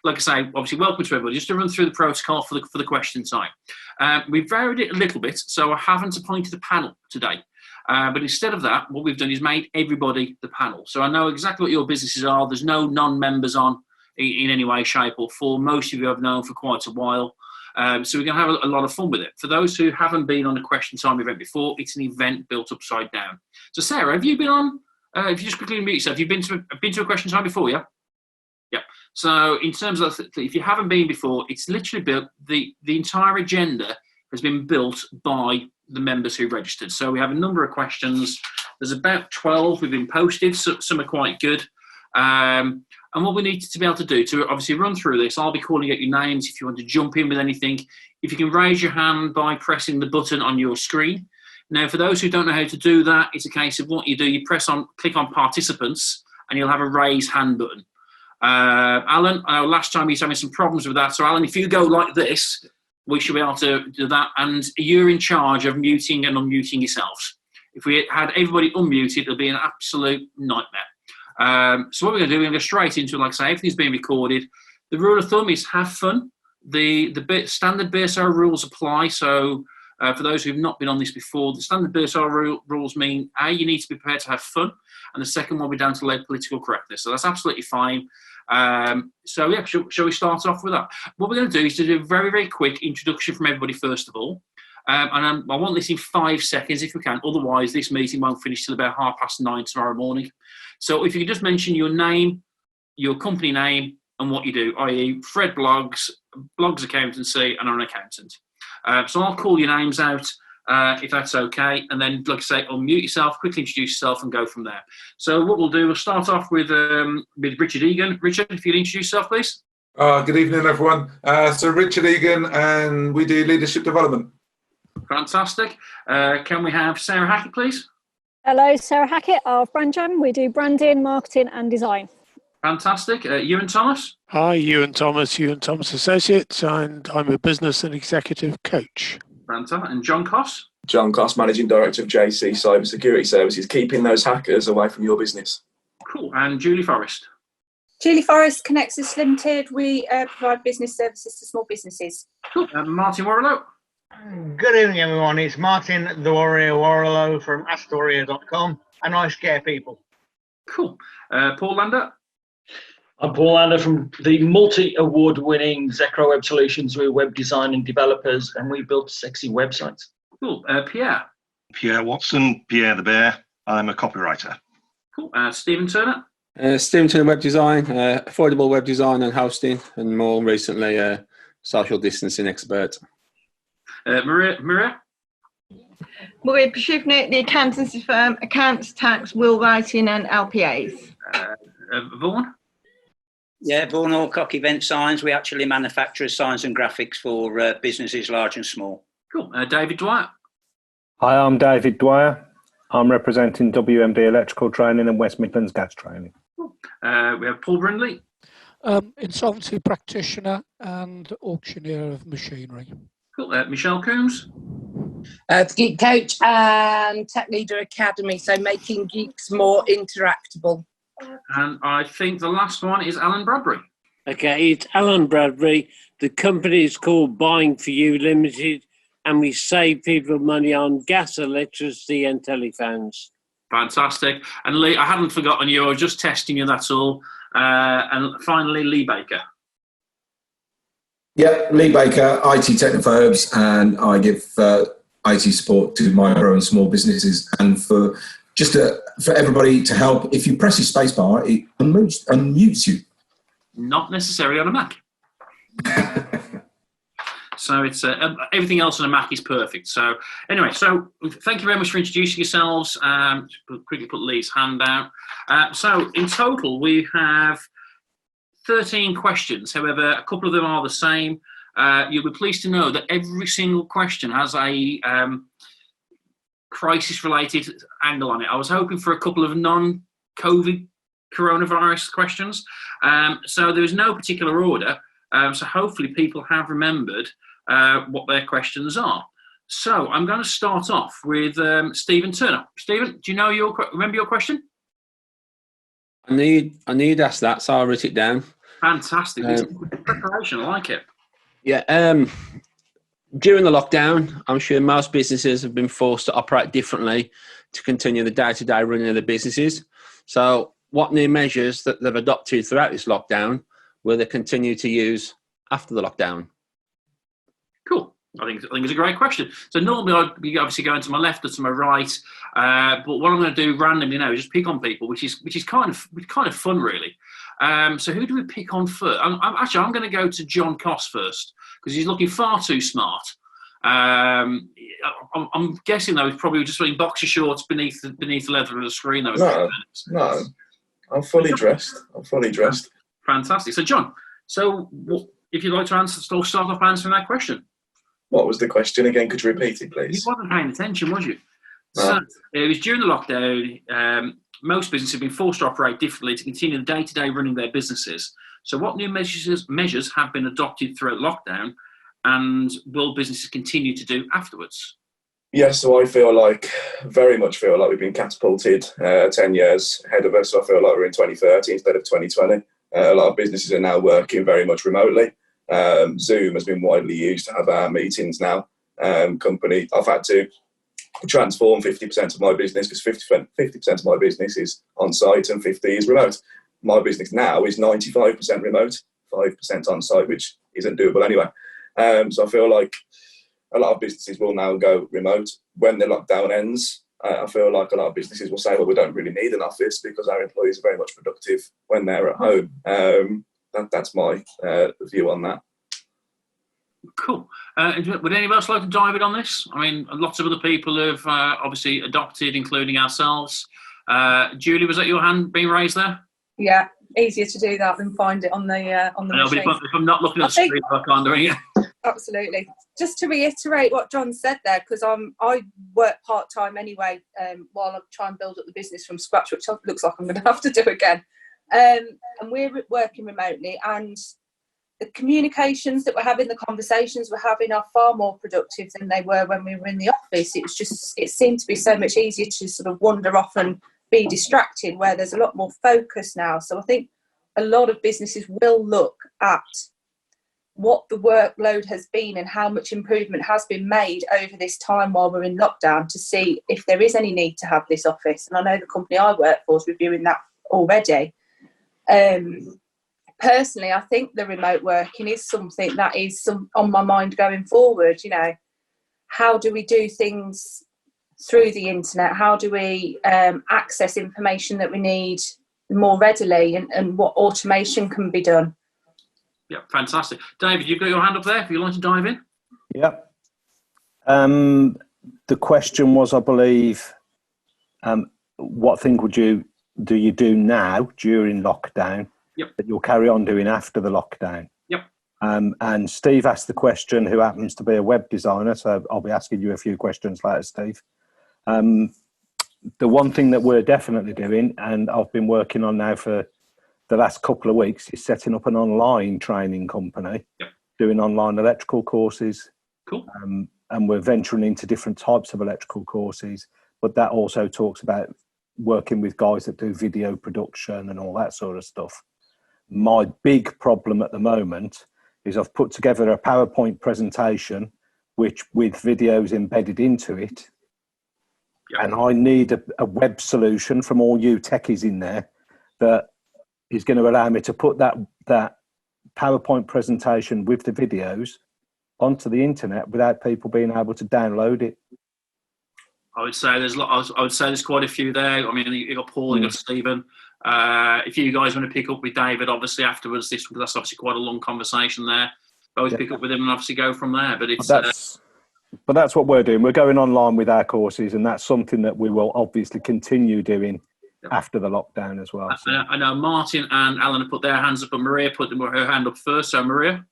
like I say, obviously, welcome to everybody. Just to run through the protocol for the question time. We've varied it a little bit, so I haven't appointed a panel today. But instead of that, what we've done is made everybody the panel. So I know exactly what your businesses are. There's no non-members on in any way, shape or form. Most of you I've known for quite a while. So we're going to have a lot of fun with it. For those who haven't been on a question time event before, it's an event built upside down. So Sarah, have you been on, if you just quickly unmute yourself, you've been to a question time before, yeah? Yeah. So in terms of, if you haven't been before, it's literally built, the entire agenda has been built by the members who registered. So we have a number of questions. There's about 12 we've been posted. So some are quite good. And what we need to be able to do to obviously run through this, I'll be calling out your names if you want to jump in with anything. If you can raise your hand by pressing the button on your screen. Now, for those who don't know how to do that, it's a case of what you do. You click on participants and you'll have a raise hand button. Alan, I know last time he was having some problems with that. So Alan, if you go like this, we should be able to do that. And you're in charge of muting and unmuting yourselves. If we had everybody unmuted, it'll be an absolute nightmare. So what we're going to do, we're going to go straight into it. Like I say, everything's being recorded. The rule of thumb is have fun. The standard BSO rules apply. So for those who've not been on this before, the standard BSO rules mean, A, you need to be prepared to have fun. And the second one will be down to lead political correctness. So that's absolutely fine. So yeah, shall we start off with that? What we're going to do is to do a very, very quick introduction from everybody first of all. And I want this in 5 seconds if we can. Otherwise, this meeting won't finish till about 9:30 tomorrow morning. So if you could just mention your name, your company name, and what you do, i.e. Fred Blogs Accountancy, and I'm an accountant. So I'll call your names out if that's okay. And then, like I say, unmute yourself, quickly introduce yourself and go from there. So what we'll do, we'll start off with Richard Egan. Richard, if you'd introduce yourself, please. Good evening, everyone. So Richard Egan, and we do leadership development. Fantastic. Can we have Sarah Hackett, please? Hello, Sarah Hackett of Brandjam. We do branding, marketing and design. Fantastic. Ewan Thomas? Hi, Ewan Thomas Associates, and I'm a business and executive coach. Fantastic. And John Koss? John Koss, Managing Director of JC Cyber Security Services, keeping those hackers away from your business. Cool. And Julie Forrest? Julie Forrest, Connexus Limited. We provide business services to small businesses. Cool. Martin Warrilow? Good evening, everyone. It's Martin the Warrior Warrilow from Astoria.com, and I scare people. Cool. Paul Lander? I'm Paul Lander from the multi-award-winning Zecro Web Solutions. We're web design and developers, and we build sexy websites. Cool. Pierre? Pierre Watson, Pierre the Bear. I'm a copywriter. Cool. Stephen Turner? Stephen Turner Web Design, affordable web design and hosting, and more recently, social distancing expert. Maria? Maria Pashivnik, the accountancy firm, accounts, tax, will writing and LPAs. Vaughan? Yeah, Vaughan Alcock Event Signs. We actually manufacture signs and graphics for businesses large and small. Cool. David Dwyer? Hi, I'm David Dwyer. I'm representing WMD Electrical Training and West Midlands Gas Training. Cool. We have Paul Brindley? Insolvency practitioner and auctioneer of machinery. Cool. Michelle Coombs? Geek Coach and Tech Leader Academy, so making geeks more interactable. And I think the last one is Alan Bradbury. Okay, it's Alan Bradbury. The company is called Buying for You Limited, and we save people money on gas, electricity and telephones. Fantastic. And Lee, I hadn't forgotten you. I was just testing you, that's all. And finally, Lee Baker. Yeah, Lee Baker, IT Technophobes, and I give IT support to micro and small businesses. And for everybody to help, if you press your spacebar, it unmutes you. Not necessarily on a Mac. So it's everything else on a Mac is perfect. So anyway, so thank you very much for introducing yourselves. Quickly put Lee's hand out. So in total, we have 13 questions. However, a couple of them are the same. You'll be pleased to know that every single question has a crisis-related angle on it. I was hoping for a couple of non-COVID coronavirus questions. So there is no particular order. So hopefully people have remembered what their questions are. So I'm going to start off with Stephen Turner. Stephen, do you remember your question? I need to ask that, so I wrote it down. Fantastic. It's preparation. I like it. Yeah. During the lockdown, I'm sure most businesses have been forced to operate differently to continue the day-to-day running of the businesses. So what new measures that they've adopted throughout this lockdown will they continue to use after the lockdown? Cool. I think it's a great question. So normally I'd be obviously going to my left or to my right, but what I'm going to do randomly now is just pick on people, which is kind of fun, really. So who do we pick on first? I'm going to go to John Coss first because he's looking far too smart. I'm guessing though he's probably just wearing boxer shorts beneath the leather of the screen. No, I'm fully dressed. Fantastic. So John, if you'd like to start off answering that question. What was the question again? Could you repeat it, please? You wasn't paying attention, was you? No. So it was during the lockdown. Most businesses have been forced to operate differently to continue the day-to-day running their businesses. So what new measures have been adopted throughout lockdown, and will businesses continue to do afterwards? Yes, so I very much feel like we've been catapulted 10 years ahead of us. So I feel like we're in 2030 instead of 2020. A lot of businesses are now working very much remotely. Zoom has been widely used to have our meetings now. I've had to transform 50% of my business because 50% of my business is on site and 50% is remote. My business now is 95% remote, 5% on site, which isn't doable anyway. So I feel like a lot of businesses will now go remote when the lockdown ends. I feel like a lot of businesses will say, well, we don't really need an office because our employees are very much productive when they're at home. That's my view on that. Cool. Would anyone else like to dive in on this? I mean, lots of other people have obviously adopted, including ourselves. Julie, was that your hand being raised there? Yeah, easier to do that than find it on the machine. If I'm not looking at the screen, I can't do it. Absolutely. Just to reiterate what John said there, because I work part-time anyway while I try and build up the business from scratch, which looks like I'm going to have to do again. And we're working remotely, and the communications that we're having, the conversations we're having are far more productive than they were when we were in the office. It seemed to be so much easier to sort of wander off and be distracted, where there's a lot more focus now. So I think a lot of businesses will look at what the workload has been and how much improvement has been made over this time while we're in lockdown to see if there is any need to have this office. And I know the company I work for is reviewing that already. Personally, I think the remote working is something that is on my mind going forward. You know, how do we do things through the internet? How do we access information that we need more readily, and what automation can be done? Yeah, fantastic. David, you've got your hand up there if you'd like to dive in. Yep. The question was, I believe, what thing do you do now during lockdown that you'll carry on doing after the lockdown? Yep. And Steve asked the question, who happens to be a web designer, so I'll be asking you a few questions later, Steve. The one thing that we're definitely doing, and I've been working on now for the last couple of weeks, is setting up an online training company, doing online electrical courses. Cool. And we're venturing into different types of electrical courses, but that also talks about working with guys that do video production and all that sort of stuff. My big problem at the moment is I've put together a PowerPoint presentation with videos embedded into it. And I need a web solution from all you techies in there that is going to allow me to put that PowerPoint presentation with the videos onto the internet without people being able to download it. I would say there's quite a few there. I mean, you got Paul, you got Stephen. If you guys want to pick up with David, obviously afterwards, that's obviously quite a long conversation there. Both pick up with him and obviously go from there. But that's what we're doing. We're going online with our courses, and that's something that we will obviously continue doing after the lockdown as well. So. I know Martin and Alan have put their hands up, and Maria put her hand up first. So Maria.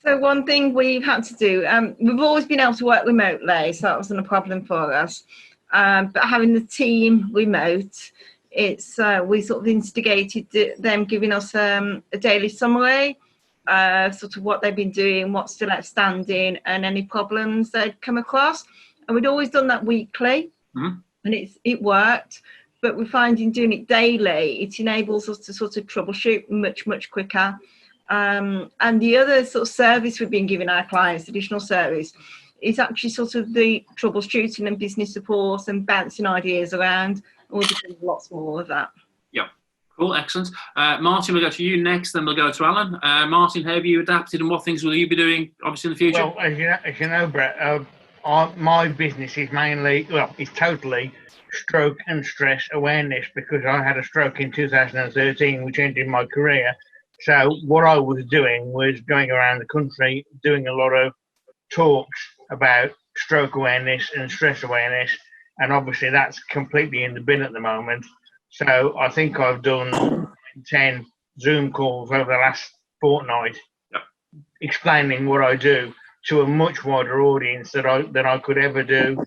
So one thing we've had to do, we've always been able to work remotely, so that wasn't a problem for us. But having the team remote, we sort of instigated them giving us a daily summary, sort of what they've been doing, what's still outstanding, and any problems they'd come across. And we'd always done that weekly, and it worked. but we're finding doing it daily, it enables us to sort of troubleshoot much quicker. And the other sort of service we've been giving our clients, additional service, is actually sort of the troubleshooting and business support and bouncing ideas around. We'll be doing lots more of that. Yeah, cool, excellent. Martin, we'll go to you next, then we'll go to Alan. Martin, how have you adapted and what things will you be doing, obviously, in the future? Well, as you know, Brett, my business is mainly, it's totally stroke and stress awareness, because I had a stroke in 2013, which ended my career. So what I was doing was going around the country, doing a lot of talks about stroke awareness and stress awareness, and obviously that's completely in the bin at the moment. So I think I've done 10 Zoom calls over the last fortnight, explaining what I do to a much wider audience than I could ever do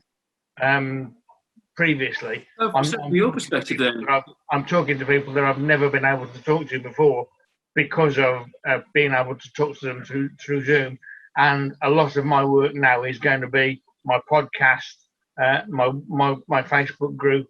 previously. From your perspective, then, I'm talking to people that I've never been able to talk to before because of being able to talk to them through Zoom. And a lot of my work now is going to be my podcast, my Facebook group,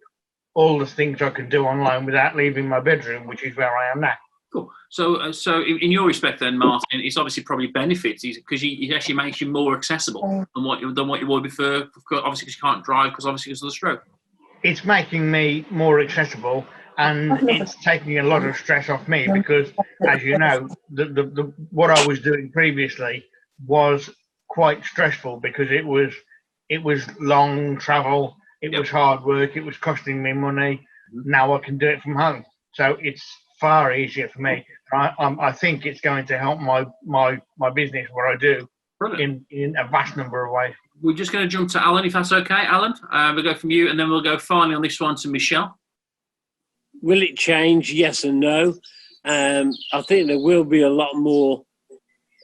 all the things I can do online without leaving my bedroom, which is where I am now. Cool. So in your respect, then, Martin, it's obviously probably benefits because it actually makes you more accessible than what you were before. Obviously, because you can't drive, because of the stroke. It's making me more accessible, and it's taking a lot of stress off me because, as you know, the what I was doing previously was quite stressful because it was long travel, it was hard work, it was costing me money. Now I can do it from home, so it's far easier for me. I think it's going to help my business, what I do, in a vast number of ways. We're just going to jump to Alan, if that's okay. Alan, we'll go from you, and then we'll go finally on this one to Michelle. Will it change? Yes and no. I think there will be a lot more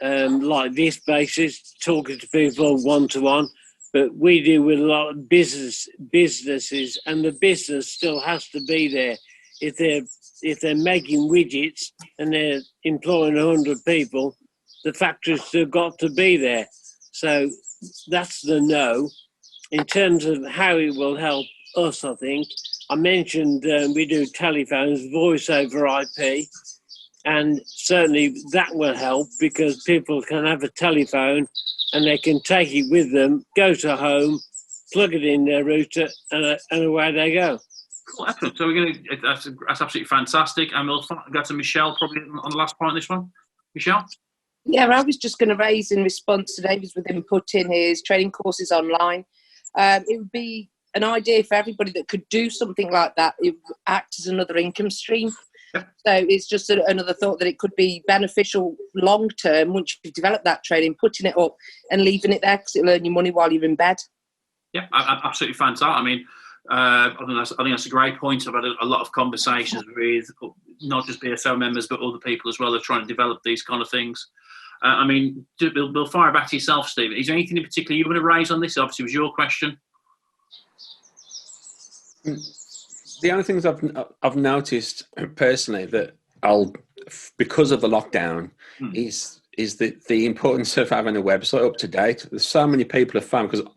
like this basis, talking to people one-to-one, but we deal with a lot of businesses, and the business still has to be there. If they're making widgets and they're employing 100 people, the factory's still got to be there. So that's the no. In terms of how it will help us, I think, I mentioned we do telephones, voice over IP, and certainly that will help because people can have a telephone and they can take it with them, go to home, plug it in their router, and away they go. Cool, excellent. So that's absolutely fantastic. And we'll go to Michelle probably on the last point of this one. Michelle? Yeah, I was just going to raise in response to David's with him putting his training courses online. It would be an idea for everybody that could do something like that. It would act as another income stream. So it's just another thought that it could be beneficial long term once you've developed that training, putting it up and leaving it there because it'll earn you money while you're in bed. Yeah, absolutely fantastic. I mean, I think that's a great point. I've had a lot of conversations with not just BSO members but other people as well that are trying to develop these kind of things. I mean, we'll fire back to yourself, Stephen. Is there anything in particular you want to raise on this? Obviously, it was your question. The only things I've noticed personally that because of the lockdown is the importance of having a website up to date. There's so many people have found because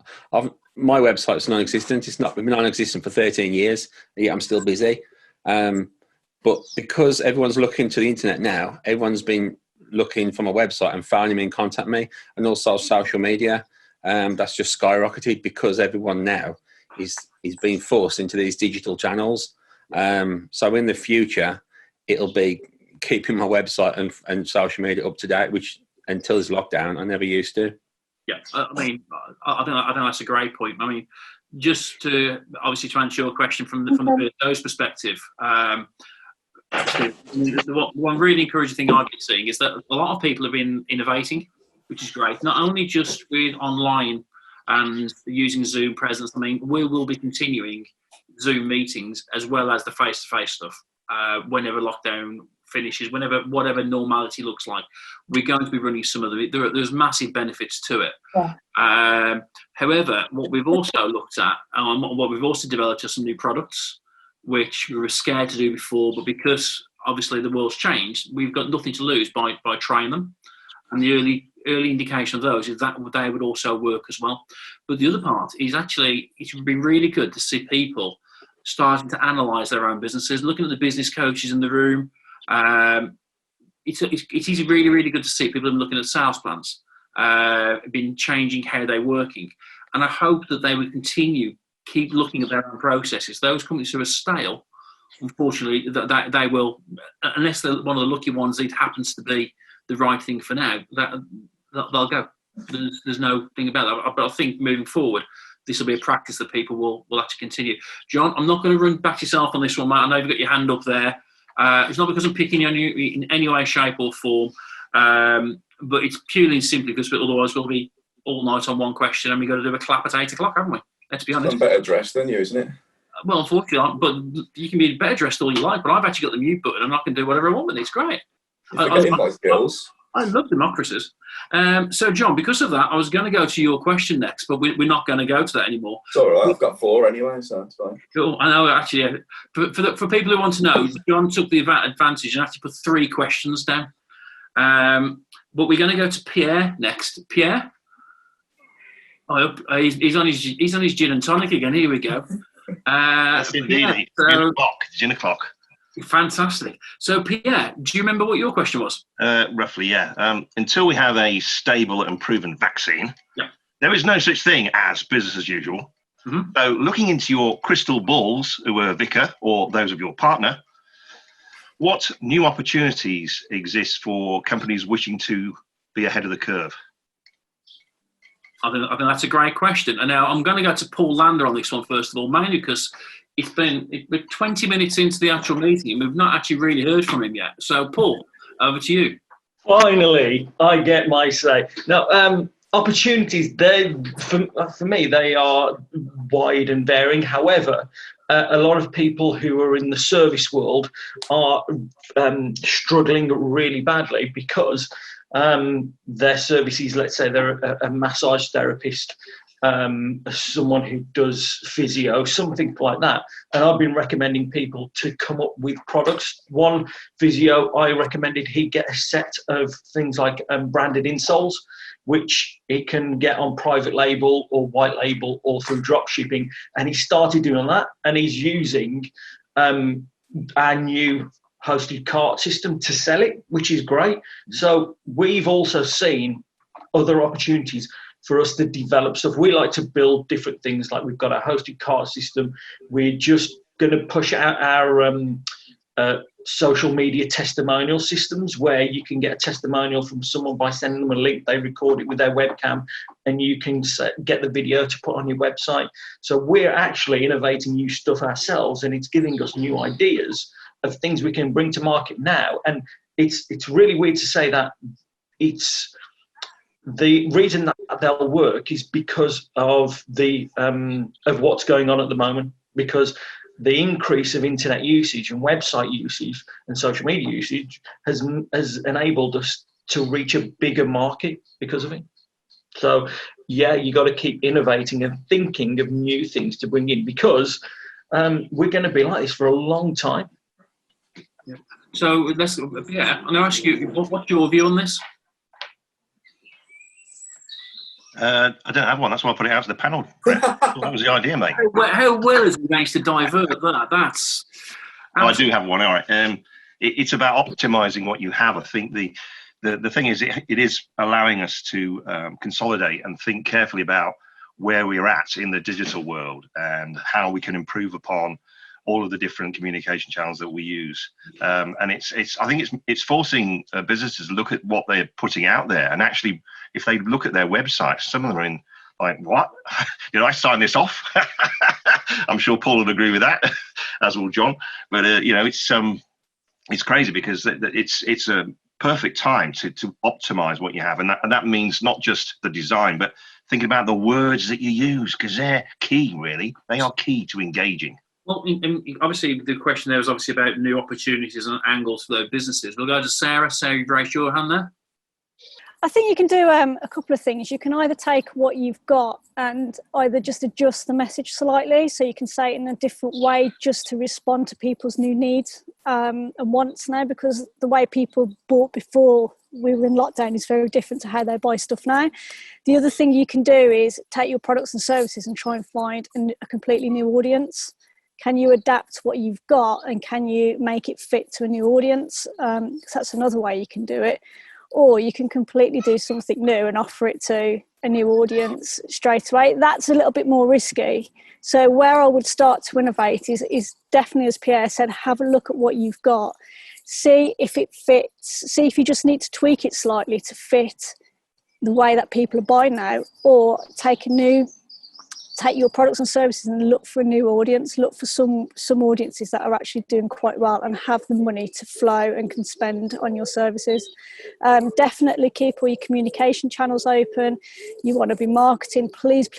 my website's non-existent. It's not been non-existent for 13 years. Yet I'm still busy. But because everyone's looking to the internet now, everyone's been looking for my website and finding me and contact me, and also social media. That's just skyrocketed because everyone now is being forced into these digital channels. So in the future, it'll be keeping my website and social media up to date, which until this lockdown, I never used to. Yeah, I mean, I think that's a great point. I mean, just to obviously to answer your question from the BSO's perspective, the one really encouraging thing I've been seeing is that a lot of people have been innovating, which is great. Not only just with online and using Zoom presence. I mean, we will be continuing Zoom meetings as well as the face-to-face stuff whenever lockdown finishes, whatever normality looks like. We're going to be running some of it. There's massive benefits to it. Yeah. However, what we've also looked at, what we've also developed are some new products, which we were scared to do before, but because obviously the world's changed, we've got nothing to lose by trying them. And the early indication of those is that they would also work as well. But the other part is actually, it's been really good to see people starting to analyse their own businesses, looking at the business coaches in the room. It is really, really good to see people looking at sales plans, been changing how they're working. And I hope that they will keep looking at their own processes. Those companies who are stale, unfortunately, that they will, unless they're one of the lucky ones, it happens to be the right thing for now, they'll go. There's no thing about that. But I think moving forward, this will be a practice that people will actually continue. John, I'm not going to run back yourself on this one, mate. I know you've got your hand up there. It's not because I'm picking on you in any way, shape or form, but it's purely and simply because otherwise we'll be all night on one question and we've got to do a clap at 8 o'clock, haven't we? Let's be honest. I'm better dressed than you, isn't it? Well, unfortunately, but you can be better dressed all you like, but I've actually got the mute button and I can do whatever I want with it. It's great. You're forgetting my skills. I love democracies. So, John, because of that, I was going to go to your question next, but we're not going to go to that anymore. It's all right. I've got 4 anyway, so it's fine. Cool. I know, actually, for people who want to know, John took the advantage and actually put 3 questions down. But we're going to go to Pierre next. Pierre? He's on his gin and tonic again. Here we go. Yes, indeed. Yeah, Gin o'clock. Fantastic. So, Pierre, do you remember what your question was? Roughly, yeah. Until we have a stable and proven vaccine, there is no such thing as business as usual. Mm-hmm. So, looking into your crystal balls, who are vicar or those of your partner, what new opportunities exist for companies wishing to be ahead of the curve? I think that's a great question. And now I'm going to go to Paul Lander on this one first of all, mainly because we're 20 minutes into the actual meeting and we've not actually really heard from him yet. So, Paul, over to you. Finally, I get my say. Now, opportunities, for me, they are wide and varying. However, a lot of people who are in the service world are struggling really badly because their services, let's say they're a massage therapist, someone who does physio, something like that. And I've been recommending people to come up with products. One physio, I recommended he get a set of things like branded insoles, which he can get on private label or white label or through drop shipping. And he started doing that, and he's using our new hosted cart system to sell it, which is great. So we've also seen other opportunities for us to develop stuff. We like to build different things, like we've got a hosted cart system. We're just going to push out our social media testimonial systems, where you can get a testimonial from someone by sending them a link. They record it with their webcam and you can get the video to put on your website. So we're actually innovating new stuff ourselves, and it's giving us new ideas of things we can bring to market now. And it's really weird to say that it's the reason that they'll work is because of the of what's going on at the moment, because the increase of internet usage and website usage and social media usage has enabled us to reach a bigger market because of it. So yeah, you got to keep innovating and thinking of new things to bring in, because we're going to be like this for a long time. Yeah. So I'm going to ask you, what's your view on this? I don't have one. That's why I put it out to the panel. That was the idea, mate. How well is it managed to divert that? That's. I do have one. All right. It's about optimizing what you have. I think the thing is, it is allowing us to consolidate and think carefully about where we're at in the digital world and how we can improve upon all of the different communication channels that we use. And I think it's forcing businesses to look at what they're putting out there. And actually, if they look at their websites, some of them are in like, what? I signed this off. I'm sure Paul would agree with that, as will John. But, it's crazy because it's a perfect time to optimize what you have. And that means not just the design, but thinking about the words that you use, because they're key, really. They are key to engaging. Well, obviously, the question there was obviously about new opportunities and angles for those businesses. We'll go to Sarah. Sarah, you raised your hand there. I think you can do a couple of things. You can either take what you've got and either just adjust the message slightly, so you can say it in a different way just to respond to people's new needs and wants now, because the way people bought before we were in lockdown is very different to how they buy stuff now. The other thing you can do is take your products and services and try and find a completely new audience. can you adapt what you've got and can you make it fit to a new audience? So that's another way you can do it. Or you can completely do something new and offer it to a new audience straight away. That's a little bit more risky. So where I would start to innovate is definitely, as Pierre said, have a look at what you've got. See if it fits. See if you just need to tweak it slightly to fit the way that people are buying now, or take your products and services and look for a new audience, look for some audiences that are actually doing quite well and have the money to flow and can spend on your services. Definitely keep all your communication channels open. You want to be marketing, please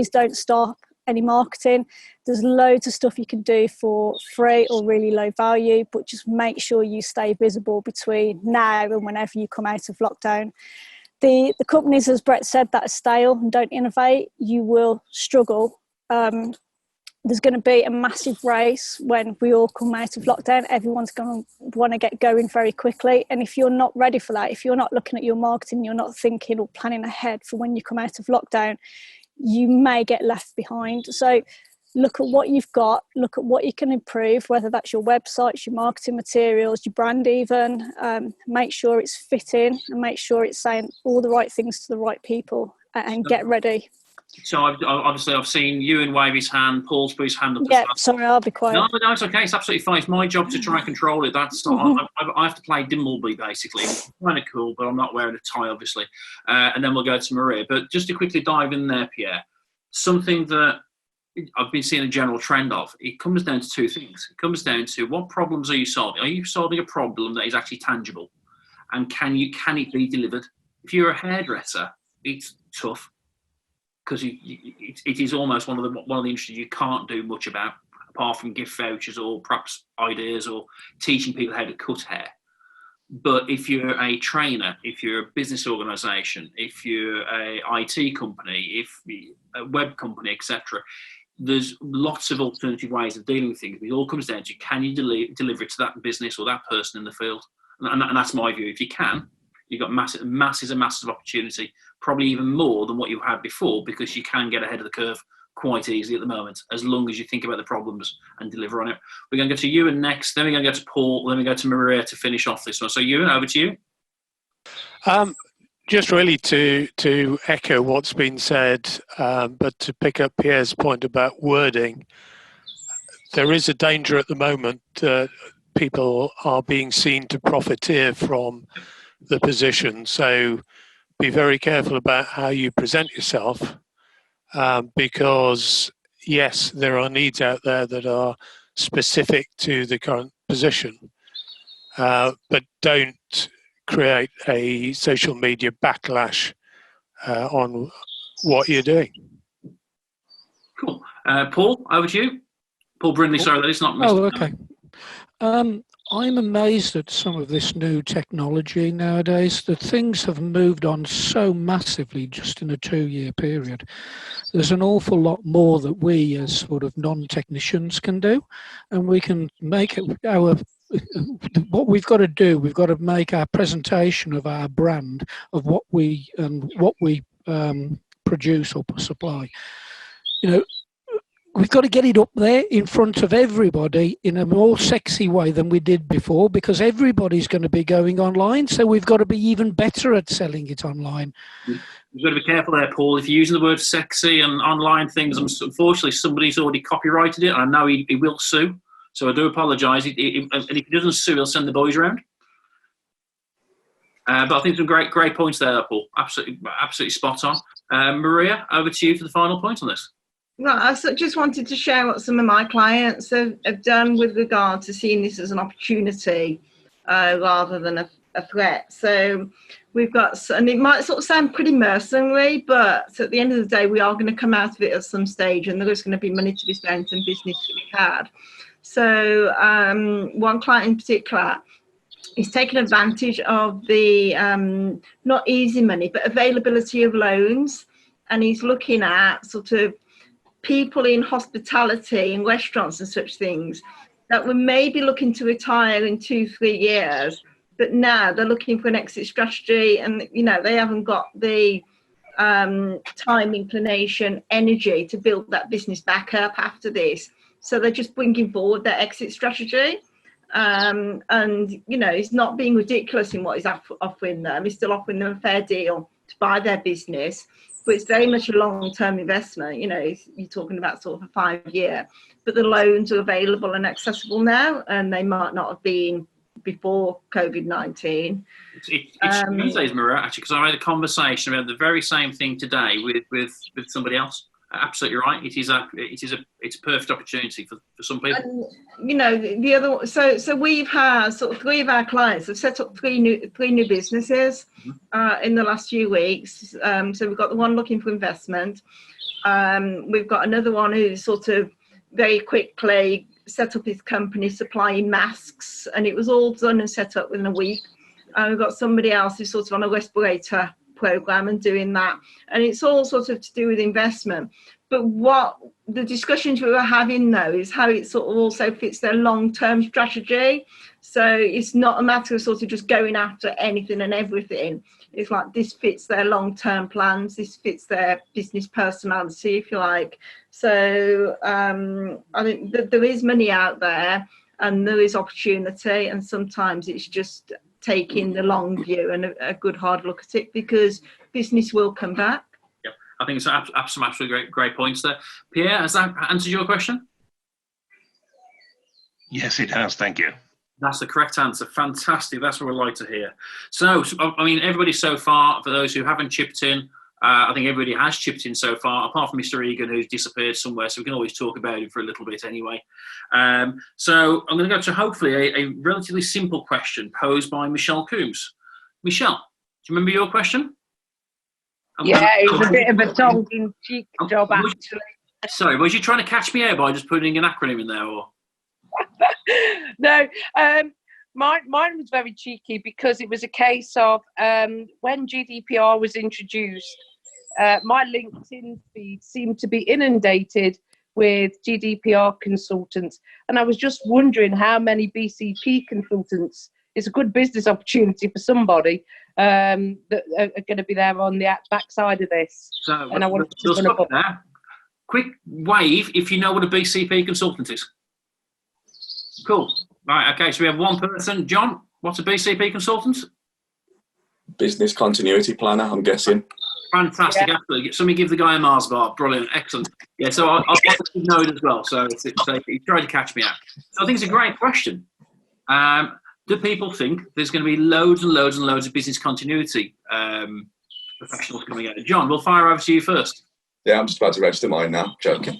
don't stop any marketing. There's loads of stuff you can do for free or really low value, but just make sure you stay visible between now and whenever you come out of lockdown. The companies, as Brett said, that are stale and don't innovate, you will struggle. There's going to be a massive race when we all come out of lockdown. Everyone's going to want to get going very quickly. And if you're not ready for that, if you're not looking at your marketing, you're not thinking or planning ahead for when you come out of lockdown, you may get left behind. So look at what you've got, look at what you can improve, whether that's your websites, your marketing materials, your brand even. Make sure it's fitting and make sure it's saying all the right things to the right people, and get ready. So I've seen Ewan wave his hand, Paul's put his hand up. Yeah, sorry, I'll be quiet. No, it's okay. It's absolutely fine. It's my job to try and control it. That's I have to play Dimbleby, basically. It's kind of cool, but I'm not wearing a tie, obviously. And then we'll go to Maria. But just to quickly dive in there, Pierre, something that I've been seeing a general trend of, it comes down to two things. It comes down to what problems are you solving? Are you solving a problem that is actually tangible? And can it be delivered? If you're a hairdresser, it's tough because it is almost one of the industries you can't do much about, apart from gift vouchers or perhaps ideas or teaching people how to cut hair. But if you're a trainer, if you're a business organisation, if you're a IT company, if a web company, etc., there's lots of alternative ways of dealing with things. It all comes down to, can you deliver it to that business or that person in the field? And that's my view. If you can, you've got masses of opportunity, probably even more than what you had before, because you can get ahead of the curve quite easily at the moment, as long as you think about the problems and deliver on it. We're going to go to Ewan next, then we're going to go to Paul, then we go to Maria to finish off this one. So Ewan, over to you. Just really to echo what's been said, but to pick up Pierre's point about wording, there is a danger at the moment that people are being seen to profiteer from the position. So be very careful about how you present yourself, because yes, there are needs out there that are specific to the current position, but don't create a social media backlash on what you're doing. Cool. Paul, over to you. Paul Brindley, sorry, that is not Mr. Oh, okay. I'm amazed at some of this new technology nowadays, that things have moved on so massively just in a 2-year period. There's an awful lot more that we as sort of non-technicians can do, and we can make it what we've got to do, we've got to make our presentation of our brand, of what we produce or supply. You know, we've got to get it up there in front of everybody in a more sexy way than we did before, because everybody's going to be going online. So we've got to be even better at selling it online. You've got to be careful there, Paul. If you're using the word sexy and online things, unfortunately, somebody's already copyrighted it. And I know he will sue. So I do apologise. And if he doesn't sue, he'll send the boys around. But I think some great points there, Paul. Absolutely spot on. Maria, over to you for the final point on this. Well, I just wanted to share what some of my clients have done with regard to seeing this as an opportunity rather than a threat. So we've got, and it might sort of sound pretty mercenary, but at the end of the day, we are going to come out of it at some stage, and there is going to be money to be spent and business to be had. So one client in particular is taking advantage of the not easy money, but availability of loans, and he's looking at sort of people in hospitality and restaurants and such things that were maybe looking to retire in 2-3 years, but now they're looking for an exit strategy, and they haven't got the time, inclination, energy to build that business back up after this. So they're just bringing forward their exit strategy. And, you know, it's not being ridiculous in what he's offering them. He's still offering them a fair deal to buy their business, but it's very much a long-term investment. You know, you're talking about sort of a 5-year, but the loans are available and accessible now, and they might not have been before COVID-19. It's Tuesdays, Maria, actually, because I had a conversation about the very same thing today with somebody else. Absolutely right. It's a perfect opportunity for some people. And, you know, the other, so we've had sort of 3 of our clients have set up three new businesses in the last few weeks. So we've got the one looking for investment. We've got another one who's sort of very quickly set up his company supplying masks, and it was all done and set up within a week. And we've got somebody else who's sort of on a respirator program and doing that, and it's all sort of to do with investment. But what the discussions we were having though is how it sort of also fits their long-term strategy. So it's not a matter of sort of just going after anything and everything. It's like this fits their long-term plans, this fits their business personality, if you like. So I think that there is money out there and there is opportunity, and sometimes it's just taking the long view and a good hard look at it, because business will come back. Yeah, I think it's some absolutely great points there. Pierre, has that answered your question? Yes, it has. Thank you. That's the correct answer. Fantastic. That's what we'd like to hear. So, I mean, everybody so far, for those who haven't chipped in, I think everybody has chipped in so far, apart from Mr. Egan, who's disappeared somewhere, so we can always talk about him for a little bit anyway. So I'm going to go to hopefully a relatively simple question posed by Michelle Coombs. Michelle, do you remember your question? Yeah, it was a bit of a tongue-in-cheek job, actually. Sorry, was you trying to catch me out by just putting an acronym in there, or? No, mine was very cheeky, because it was a case of when GDPR was introduced, my LinkedIn feed seemed to be inundated with GDPR consultants, and I was just wondering how many BCP consultants. It's a good business opportunity for somebody that are going to be there on the backside of this. So, and I wanted to stop there. Quick wave if you know what a BCP consultant is. Cool. Right, okay, so we have one person. John, what's a BCP consultant? Business continuity planner, I'm guessing. Fantastic, yeah. Absolutely. Somebody give the guy a Mars bar. Brilliant, excellent. Yeah, so I wanted to know it as well, so he tried to catch me out. So I think it's a great question. Do people think there's going to be loads and loads and loads of business continuity professionals coming out? John, we'll fire over to you first. Yeah, I'm just about to register mine now. Joking.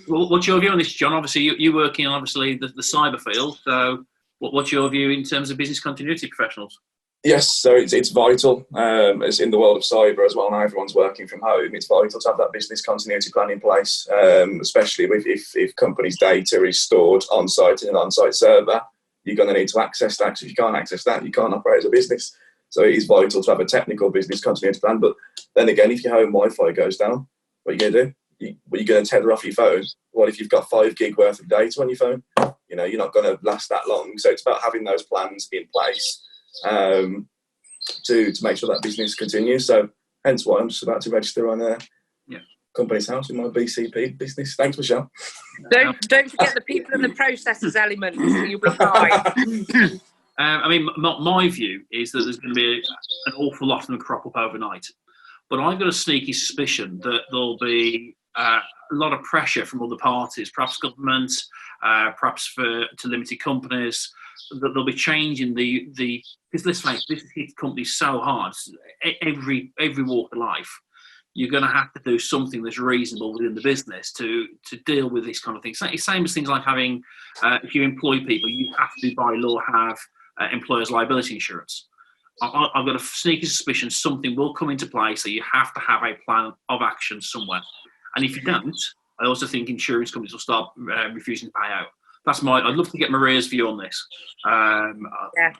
Well, what's your view on this, John? Obviously, you're working on the cyber field. So, what's your view in terms of business continuity professionals? Yes, so it's vital. As in the world of cyber as well, now everyone's working from home. It's vital to have that business continuity plan in place, especially if companies' data is stored on site in an on-site server. You're going to need to access that. Because if you can't access that, you can't operate as a business. So it is vital to have a technical business continuity plan. But then again, if your home Wi-Fi goes down, what are you going to do? You're going to tether off your phone. What if you've got 5 gig worth of data on your phone? You know, you're not going to last that long. So it's about having those plans in place to make sure that business continues. So hence why I'm just about to register on a company's house in my BCP business. Thanks, Michelle. Don't forget the people and the processes element. You'll be fine. I mean, my view is that there's going to be an awful lot of them crop up overnight. But I've got a sneaky suspicion that there'll be a lot of pressure from other parties, perhaps government, perhaps to limited companies, that they'll be changing because let's face it, this hits companies so hard. Every walk of life, you're going to have to do something that's reasonable within the business to deal with this kind of thing. It's same as things like having, if you employ people, you have to by law have employers' liability insurance. I've got a sneaky suspicion something will come into play, so you have to have a plan of action somewhere. And if you don't, I also think insurance companies will start refusing to pay out. I'd love to get Maria's view on this. Yeah.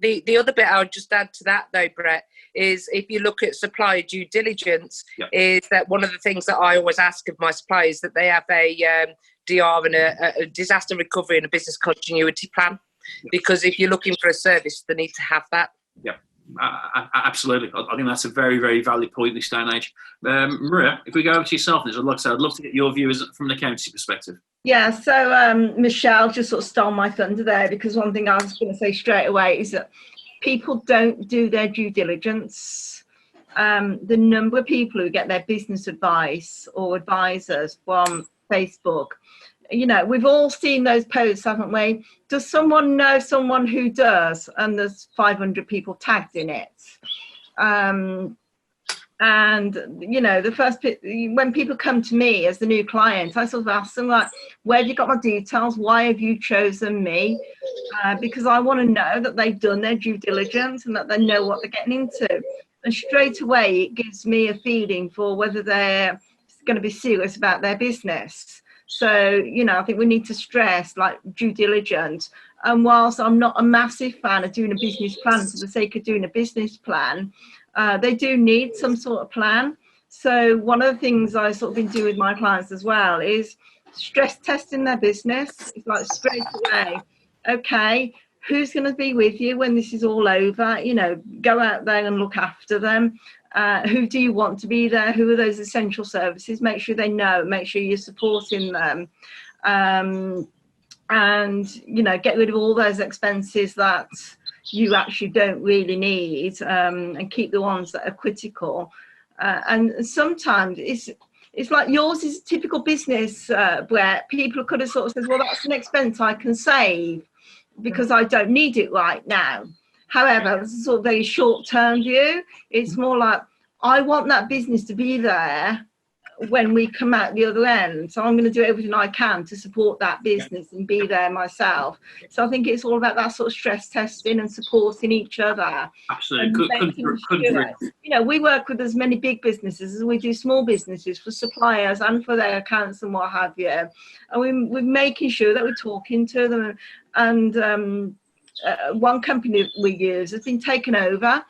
The other bit I would just add to that, though, Brett, is if you look at supplier due diligence, is that one of the things that I always ask of my suppliers that they have a DR and a disaster recovery and a business continuity plan. Because if you're looking for a service, they need to have that. Yeah, Absolutely. I think that's a very, very valid point in this day and age. Maria, if we go over to yourself, I'd love to get your view from an accountancy perspective. Yeah, so Michelle just sort of stole my thunder there, because one thing I was going to say straight away is that people don't do their due diligence. The number of people who get their business advice or advisors from Facebook, you know, we've all seen those posts, haven't we? Does someone know someone who does? And there's 500 people tagged in it. And, you know, when people come to me as the new client, I sort of ask them, like, where have you got my details? Why have you chosen me? Because I want to know that they've done their due diligence and that they know what they're getting into. And straight away, it gives me a feeling for whether they're going to be serious about their business. So, you know, I think we need to stress, like, due diligence. And whilst I'm not a massive fan of doing a business plan for the sake of doing a business plan, they do need some sort of plan. So one of the things I sort of been doing with my clients as well is stress testing their business. It's like straight away, okay, who's going to be with you when this is all over? You know, go out there and look after them. Who do you want to be there? Who are those essential services? Make sure they know, make sure you're supporting them. And, you know, get rid of all those expenses that you actually don't really need, and keep the ones that are critical. And sometimes it's like yours is a typical business, where people could have sort of said, well, that's an expense I can save because I don't need it right now. However, it's a sort of very short-term view. It's more like, I want that business to be there when we come out the other end. So I'm going to do everything I can to support that business and be there myself. So I think it's all about that sort of stress testing and supporting each other. Absolutely. You know, we work with as many big businesses as we do small businesses, for suppliers and for their accounts and what have you. And we're making sure that we're talking to them. And one company that we use has been taken over.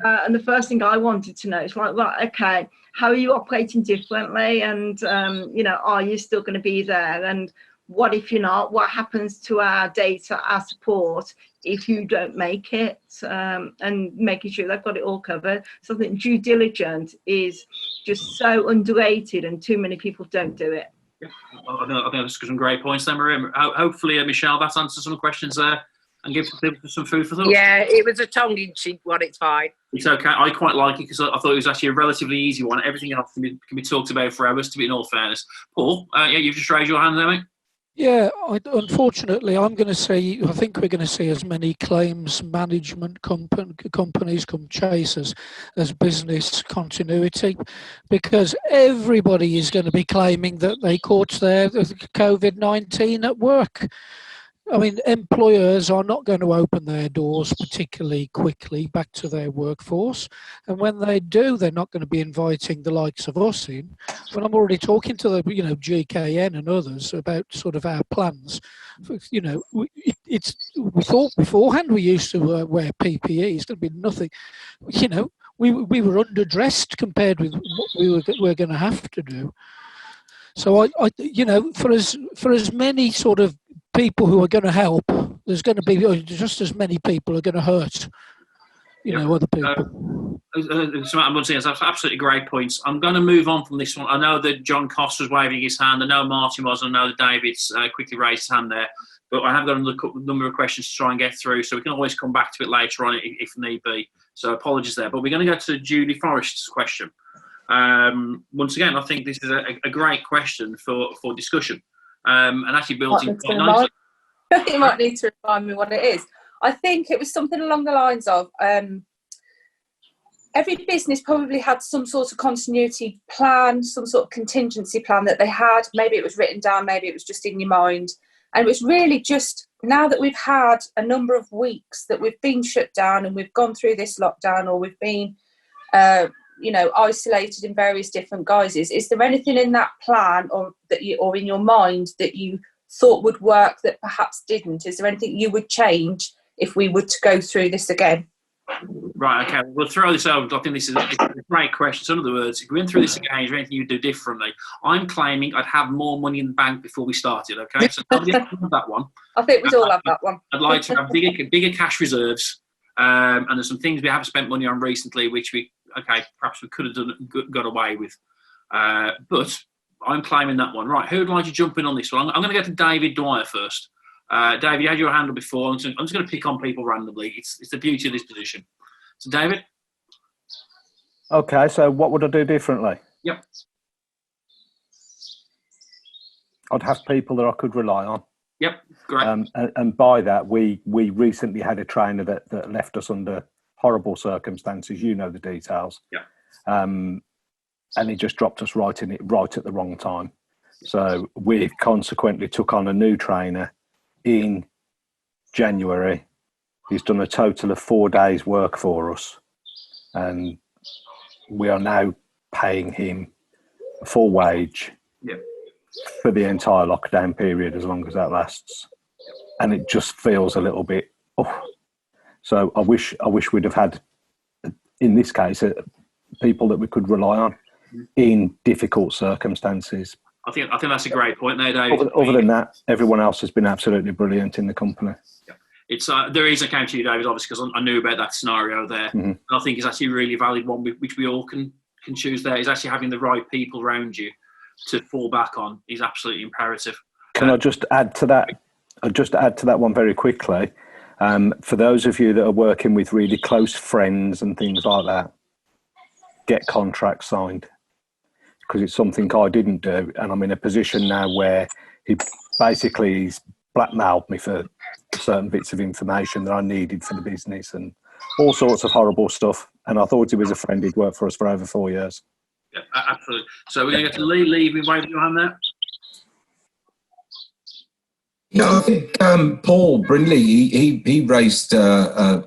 And the first thing I wanted to know is like, right, okay, how are you operating differently? And, you know, are you still going to be there? And what if you're not? What happens to our data, our support, if you don't make it? And making sure they've got it all covered. So I think due diligence is just so underrated and too many people don't do it. Yeah. I think that's some great points there, Maria. Hopefully, Michelle, that answers some questions there. And give people some food for thought. Yeah, it was a tongue-in-cheek one. It's fine. It's okay. I quite like it because I thought it was actually a relatively easy one. Everything else can be talked about for hours, to be in all fairness. Paul, yeah, you've just raised your hand there, mate. Yeah, unfortunately, I'm going to say, I think we're going to see as many claims management companies come chasers as business continuity, because everybody is going to be claiming that they caught their COVID-19 at work. I mean, employers are not going to open their doors particularly quickly back to their workforce. And when they do, they're not going to be inviting the likes of us in. When I'm already talking to the, you know, GKN and others about sort of our plans, you know, we thought beforehand we used to wear PPE. It's going to be nothing, you know, we were underdressed compared with what we're going to have to do. So I you know, for as many sort of people who are going to help, there's going to be just as many people who are going to hurt, you know, other people. I'm going to say that's absolutely great points. I'm going to move on from this one. I know that John Cost was waving his hand. I know Martin was. I know that David's quickly raised his hand there. But I have got another number of questions to try and get through, so we can always come back to it later on if need be. So apologies there. But we're going to go to Jull Forrest's question. Once again, I think this is a great question for discussion. And actually building. You might need to remind me what it is. I think it was something along the lines of every business probably had some sort of continuity plan, some sort of contingency plan that they had. Maybe it was written down, maybe it was just in your mind. And it was really just, now that we've had a number of weeks that we've been shut down and we've gone through this lockdown, or we've been you know, isolated in various different guises, is there anything in that plan or in your mind that you thought would work that perhaps didn't? Is there anything you would change if we were to go through this again? Right, okay, we'll throw this over. I think this is a great question. So in other words, if we went through this again, is there anything you'd do differently? I'm claiming I'd have more money in the bank before we started, okay? So nobody else had that one. I think we'd all have that one. I'd like to have bigger cash reserves. And there's some things we have spent money on recently, which perhaps we could have got away with. But I'm claiming that one. Right, who would like to jump in on this one? I'm going to go to David Dwyer first. David, you had your hand up before. I'm just going to pick on people randomly. It's the beauty of this position. So, David? Okay, so what would I do differently? Yep. I'd have people that I could rely on. Yep, great. And by that, we recently had a trainer that left us under horrible circumstances. You know the details. Yeah. And he just dropped us right at the wrong time. So we consequently took on a new trainer in January. He's done a total of 4 days' work for us, and we are now paying him full wage. Yeah. For the entire lockdown period, as long as that lasts, and it just feels a little bit. So I wish we'd have had, in this case, people that we could rely on in difficult circumstances. I think that's a great point there, David. Other than that, everyone else has been absolutely brilliant in the company. Yeah. It's the reason I came to you, David, obviously, because I knew about that scenario there. Mm-hmm. And I think it's actually a really valid one, which we all can choose. There is actually having the right people around you to fall back on is absolutely imperative. Can I just add to that? I'll just add to that one very quickly. For those of you that are working with really close friends and things like that, get contracts signed, because it's something I didn't do, and I'm in a position now where he's blackmailed me for certain bits of information that I needed for the business and all sorts of horrible stuff. And I thought he was a friend. He'd worked for us for over 4 years. Yeah, absolutely. So we're going to get to Lee. Lee, you've been waving your hand there. Yeah, I think Paul Brindley, he raised a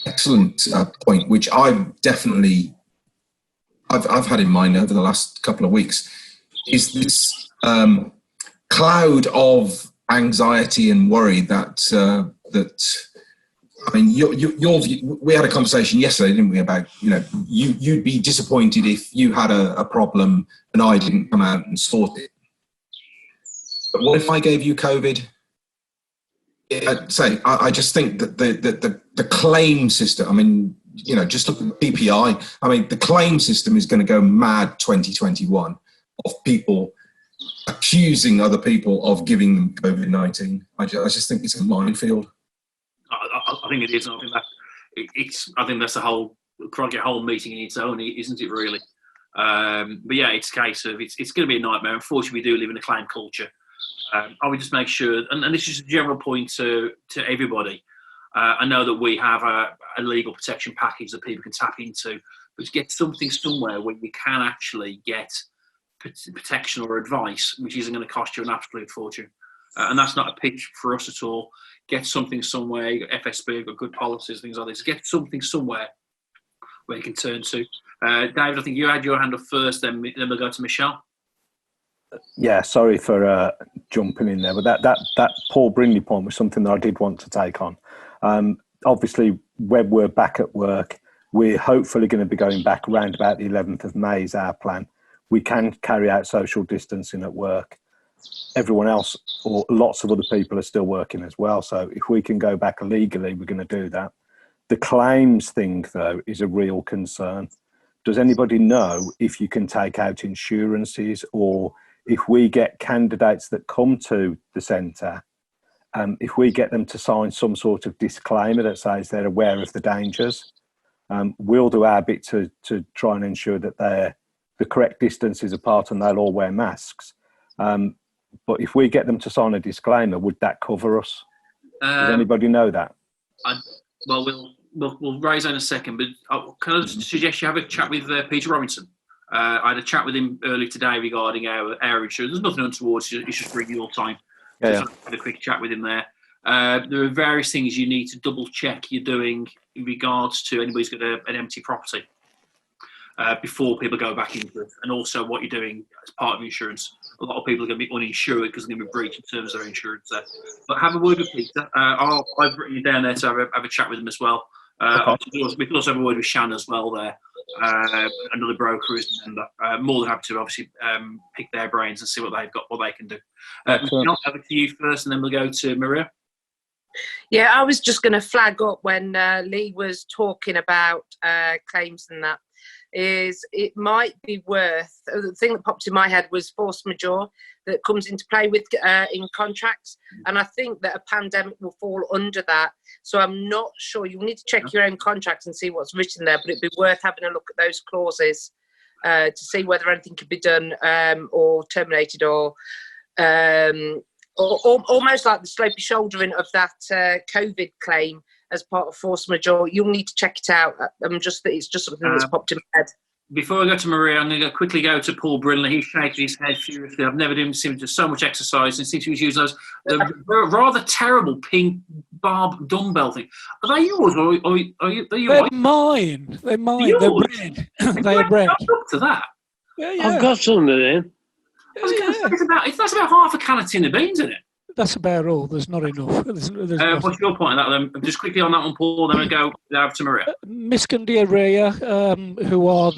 excellent point, which I've had in mind over the last couple of weeks, is this cloud of anxiety and worry that I mean, we had a conversation yesterday, didn't we, about, you'd be disappointed if you had a problem and I didn't come out and sort it. But what if I gave you COVID? I just think that the claim system, I mean, just look at PPI. I mean, the claim system is going to go mad 2021 of people accusing other people of giving them COVID-19. I just think it's a minefield. I think it is. I think that's a whole meeting in its own, isn't it? Really. But yeah, it's a case of it's going to be a nightmare. Unfortunately, we do live in a claim culture. I would just make sure, and this is a general point to everybody. I know that we have a legal protection package that people can tap into, but to get something somewhere where you can actually get protection or advice, which isn't going to cost you an absolute fortune. And that's not a pitch for us at all. Get something somewhere. You've got FSB, you've got good policies, things like this. Get something somewhere where you can turn to. David, I think you had your hand up first, then we'll go to Michelle. Yeah, sorry for jumping in there, but that Paul Brindley point was something that I did want to take on. Obviously, when we're back at work, we're hopefully going to be going back around about the 11th of May is our plan. We can carry out social distancing at work. Everyone else, or lots of other people, are still working as well. So if we can go back legally, we're going to do that. The claims thing, though, is a real concern. Does anybody know if you can take out insurances, or if we get candidates that come to the centre, if we get them to sign some sort of disclaimer that says they're aware of the dangers, we'll do our bit to try and ensure that they're the correct distances apart and they'll all wear masks. But if we get them to sign a disclaimer, would that cover us? Does anybody know that? We'll raise that in a second, but can I suggest you have a chat with Peter Robinson? I had a chat with him earlier today regarding our insurance. There's nothing untoward, it's just renewal time. Yeah. So I had a quick chat with him there. There are various things you need to double check you're doing in regards to anybody who's got an empty property before people go back into it, and also what you're doing as part of insurance. A lot of people are going to be uninsured because they're going to be breached in terms of their insurance there. But have a word with Peter. I've written you down there to have a chat with him as well. We can also have a word with Shan as well there, another broker who's a member. More than happy to obviously pick their brains and see what they've got, what they can do. I'll have it to you first, and then we'll go to Maria. Yeah, I was just going to flag up when Lee was talking about claims and that, is it might be worth, the thing that popped in my head was force majeure that comes into play with in contracts, and I think that a pandemic will fall under that. So I'm not sure. You need to check your own contracts and see what's written there, but it'd be worth having a look at those clauses to see whether anything could be done or terminated or almost like the slopey shouldering of that COVID claim as part of force majeure. You'll need to check it out. It's just something that's popped in my head. Before I go to Maria, I'm going to quickly go to Paul Brindley. He's shaking his head furiously. I've never seen him do so much exercise, and seems he was using those rather terrible pink barb dumbbell thing. Are they yours, or are you? They're mine. They're mine. They're red. They are red. Up to that. Yeah. I've got some of them. That's about half a can of tin of beans in it. That's about all. There's not enough. There's what's your point on that? Then just quickly on that one, Paul. Then we go to Maria. Miskin Diarrhea, who are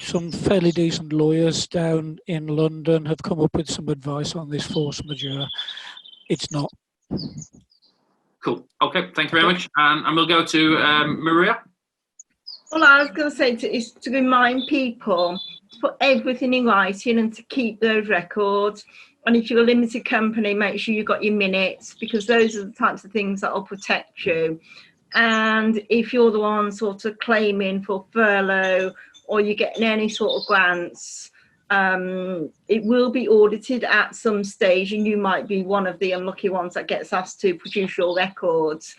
some fairly decent lawyers down in London, have come up with some advice on this force majeure. It's not. Cool. Okay. Thank you very much. And we'll go to Maria. Well, I was going to say is to remind people to put everything in writing and to keep those records. And if you're a limited company, make sure you've got your minutes, because those are the types of things that will protect you. And if you're the one sort of claiming for furlough or you're getting any sort of grants, it will be audited at some stage, and you might be one of the unlucky ones that gets asked to produce your records.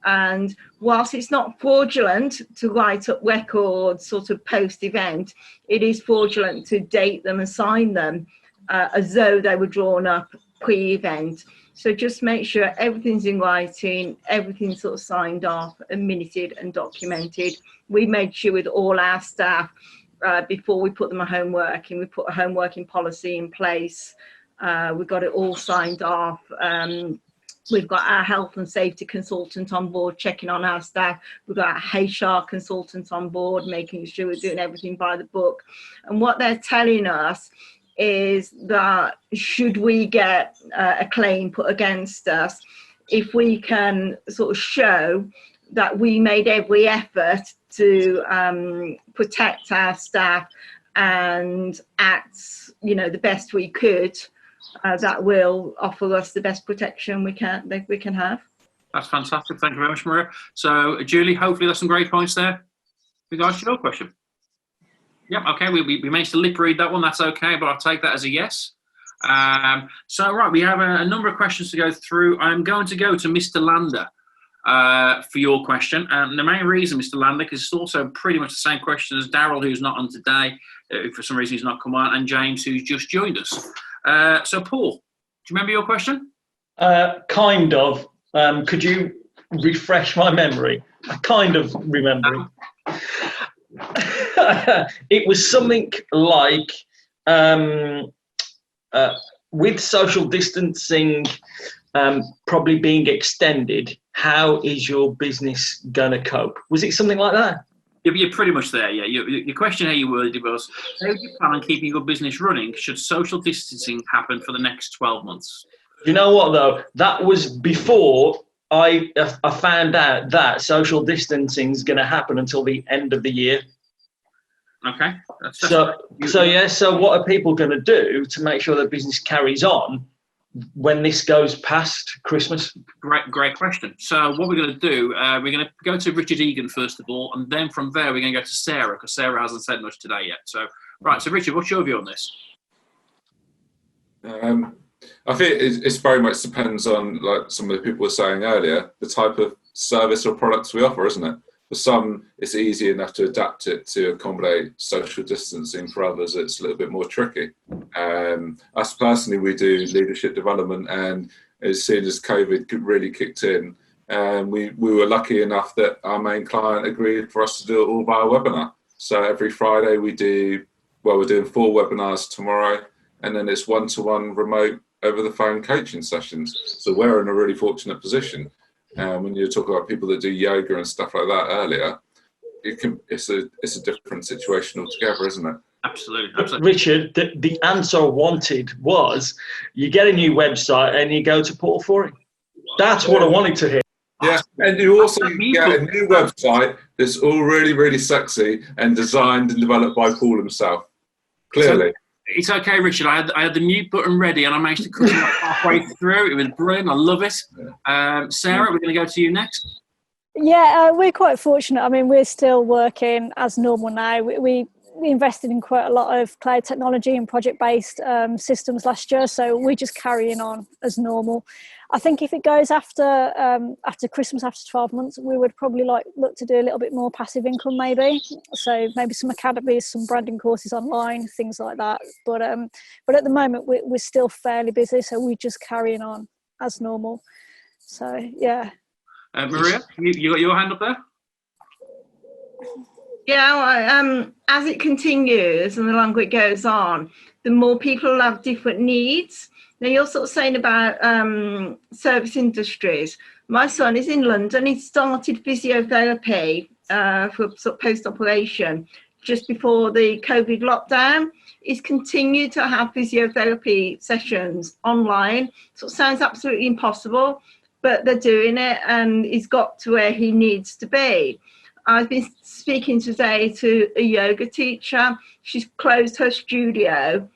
And whilst it's not fraudulent to write up records sort of post-event, it is fraudulent to date them and sign them as though they were drawn up pre-event. So just make sure everything's in writing, everything's sort of signed off and minuted and documented. We made sure with all our staff before we put them a home working, we put a home working policy in place. We got it all signed off. We've got our health and safety consultant on board checking on our staff. We've got our HR consultant on board making sure we're doing everything by the book. And what they're telling us is that should we get a claim put against us, if we can sort of show that we made every effort to protect our staff and act, the best we could, that will offer us the best protection we can have. That's fantastic. Thank you very much, Maria. So, Julie, hopefully there's some great points there. Regards to your question. Yeah, okay, we managed to lip read that one. That's okay, but I'll take that as a yes. So, right, we have a number of questions to go through. I'm going to go to Mr. Lander for your question. And the main reason, Mr. Lander, because it's also pretty much the same question as Daryl, who's not on today. For some reason, he's not come on, and James, who's just joined us. So, Paul, do you remember your question? Kind of. Could you refresh my memory? I kind of remember. It was something like, with social distancing probably being extended, how is your business going to cope? Was it something like that? You're pretty much there, yeah. Your question how you worded it was, how do you plan on keeping your business running should social distancing happen for the next 12 months? You know what, though? That was before I found out that social distancing is going to happen until the end of the year. Okay. So what are people going to do to make sure their business carries on when this goes past Christmas? Great question. So what we're going to do, we're going to go to Richard Egan first of all, and then from there we're going to go to Sarah, because Sarah hasn't said much today yet. So, right, so Richard, what's your view on this? I think it very much depends on, like some of the people were saying earlier, the type of service or products we offer, isn't it? For some, it's easy enough to adapt it to accommodate social distancing. For others, it's a little bit more tricky. Us personally, we do leadership development, and as soon as COVID really kicked in, we were lucky enough that our main client agreed for us to do it all via webinar. So every Friday we're doing 4 webinars tomorrow, and then it's one-to-one remote over the phone coaching sessions. So we're in a really fortunate position. When you talk about people that do yoga and stuff like that earlier, it's a different situation altogether, isn't it? Absolutely. Richard, the answer I wanted was you get a new website and you go to Portal 4. That's what I wanted to hear. Yeah, and you also get a new website that's all really, really sexy and designed and developed by Paul himself. Clearly. It's okay, Richard. I had the mute button ready and I managed to cut it off halfway through. It was brilliant. I love it. Sarah, we're going to go to you next. Yeah, we're quite fortunate. I mean, we're still working as normal now. We invested in quite a lot of cloud technology and project-based systems last year, so we're just carrying on as normal. I think if it goes after Christmas, after 12 months, we would probably look to do a little bit more passive income, maybe. So maybe some academies, some branding courses online, things like that. But at the moment, we're still fairly busy, so we're just carrying on as normal. So yeah. Maria, you got your hand up there? Yeah, as it continues and the longer it goes on, the more people have different needs. Now, you're sort of saying about service industries. My son is in London. He started physiotherapy for sort of post-operation just before the COVID lockdown. He's continued to have physiotherapy sessions online. So it sounds absolutely impossible, but they're doing it, and he's got to where he needs to be. I've been speaking today to a yoga teacher. She's closed her studio.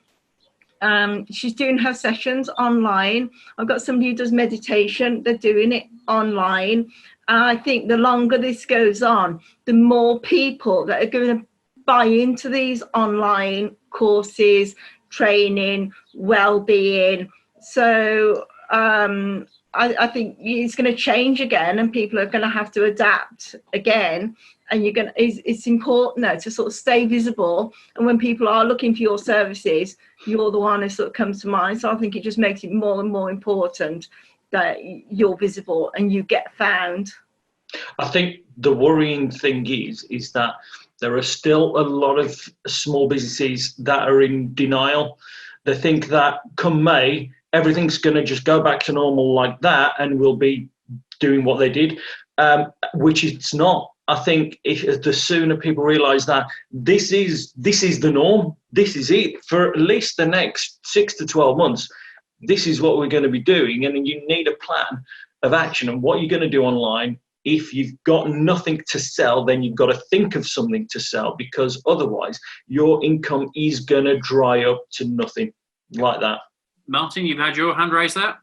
She's doing her sessions online. I've got somebody who does meditation. They're doing it online. And I think the longer this goes on, the more people that are going to buy into these online courses, training, well-being. So I think it's going to change again, and people are going to have to adapt again. And it's important now to sort of stay visible. And when people are looking for your services, you're the one who sort of comes to mind. So I think it just makes it more and more important that you're visible and you get found. I think the worrying thing is that there are still a lot of small businesses that are in denial. They think that come May, everything's going to just go back to normal like that, and we'll be doing what they did, which it's not. I think if the sooner people realise that this is the norm, this is it for at least the next 6 to 12 months. This is what we're going to be doing, and you need a plan of action and what you're going to do online. If you've got nothing to sell, then you've got to think of something to sell, because otherwise your income is going to dry up to nothing like that. Martin, you've had your hand raised there.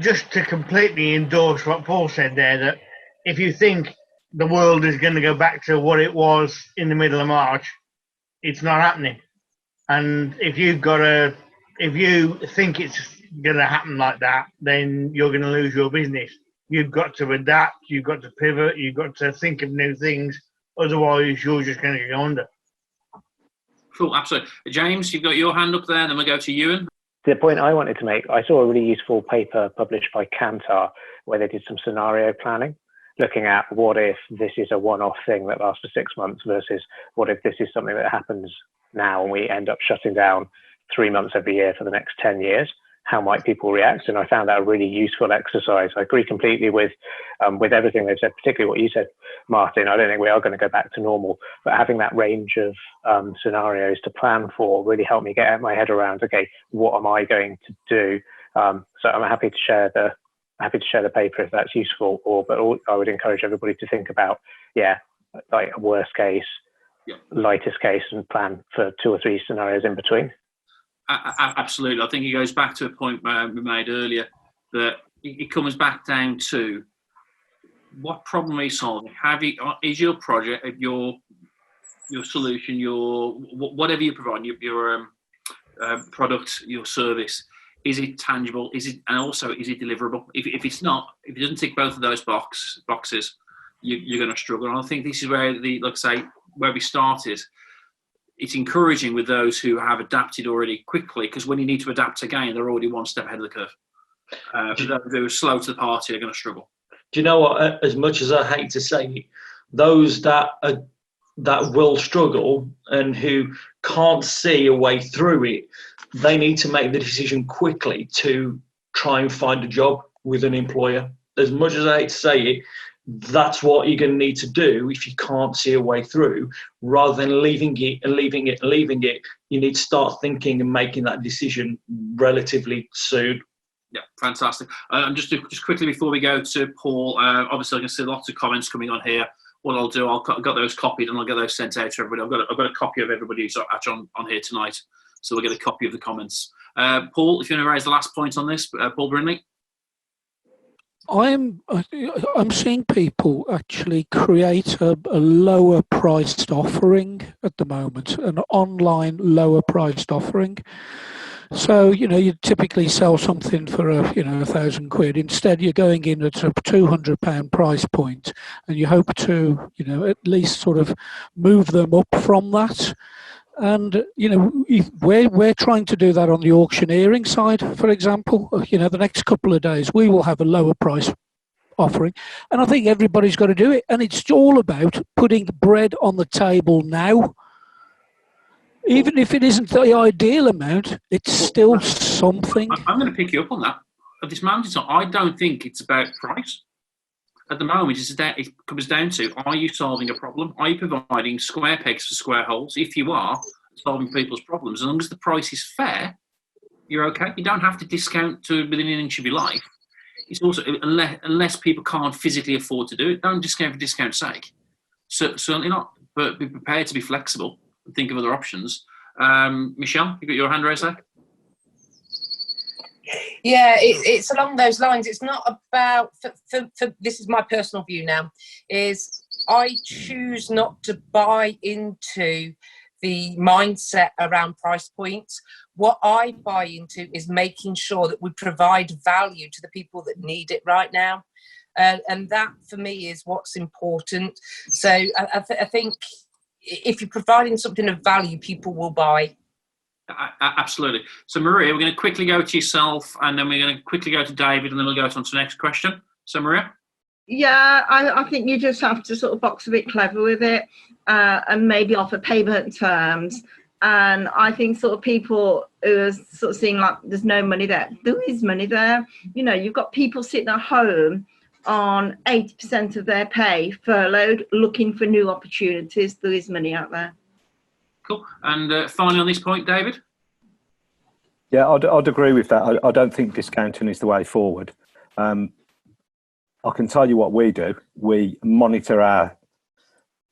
Just to completely endorse what Paul said there, that if you think the world is going to go back to what it was in the middle of March, it's not happening. And if you think it's going to happen like that, then you're going to lose your business. You've got to adapt, you've got to pivot, you've got to think of new things. Otherwise, you're just going to go under. Cool, absolutely. James, you've got your hand up there, and then we'll go to Ewan. The point I wanted to make, I saw a really useful paper published by Kantar where they did some scenario planning, looking at what if this is a one-off thing that lasts for 6 months versus what if this is something that happens now and we end up shutting down 3 months every year for the next 10 years. How might people react? And I found that a really useful exercise. I agree completely with everything they've said, particularly what you said, Martin. I don't think we are going to go back to normal, but having that range of scenarios to plan for really helped me get my head around, okay, what am I going to do? So I'm happy to share the paper if that's useful, but I would encourage everybody to think about, like a worst case, lightest case, and plan for 2 or 3 scenarios in between. Absolutely. I think it goes back to a point we made earlier, that it comes back down to what problem are you solving? Is your project, your solution, whatever you provide, your product, your service, is it tangible? And also is it deliverable? If it's not, if it doesn't tick both of those boxes, you're going to struggle. And I think this is where where we started. It's encouraging with those who have adapted already quickly, because when you need to adapt again, they're already one step ahead of the curve. Those who are slow to the party are going to struggle. Do you know what? As much as I hate to say it, those that will struggle and who can't see a way through it, they need to make the decision quickly to try and find a job with an employer. As much as I hate to say it, that's what you're going to need to do if you can't see a way through, rather than leaving it. You need to start thinking and making that decision relatively soon. Yeah, fantastic. Just quickly before we go to Paul, obviously I can see lots of comments coming on here. What I'll do, I've got those copied and I'll get those sent out to everybody. I've got a copy of everybody who's actually on here tonight, so we'll get a copy of the comments. Paul, if you want to raise the last point on this, Paul Brindley. I'm seeing people actually create a lower priced offering at the moment, an online lower priced offering. So, you typically sell something for £1,000. Instead, you're going in at a £200 price point, and you hope to, at least sort of move them up from that. And, we're trying to do that on the auctioneering side, for example. The next couple of days, we will have a lower price offering. And I think everybody's got to do it. And it's all about putting bread on the table now. Even if it isn't the ideal amount, it's still something. I'm going to pick you up on that. At this moment in time, I don't think it's about price. At the moment, it comes down to, are you solving a problem? Are you providing square pegs for square holes? If you are, solving people's problems, as long as the price is fair, you're okay. You don't have to discount to within an inch of your life. It's also, unless people can't physically afford to do it, don't discount for discount's sake. So, certainly not, but be prepared to be flexible and think of other options. Michelle, you got your hand raised there? Yeah, it's along those lines. It's not about, for this is my personal view now, is I choose not to buy into the mindset around price points. What I buy into is making sure that we provide value to the people that need it right now. And that, for me, is what's important. So I think if you're providing something of value, people will buy. Absolutely. So, Maria, we're going to quickly go to yourself, and then we're going to quickly go to David, and then we'll go on to the next question. So, Maria? Yeah, I think you just have to sort of box a bit clever with it and maybe offer payment terms. And I think sort of people who are sort of seeing like there's no money there. There is money there. You've got people sitting at home on 80% of their pay, furloughed, looking for new opportunities. There is money out there. Cool. And finally on this point, David? Yeah, I'd agree with that. I don't think discounting is the way forward. I can tell you what we do. We monitor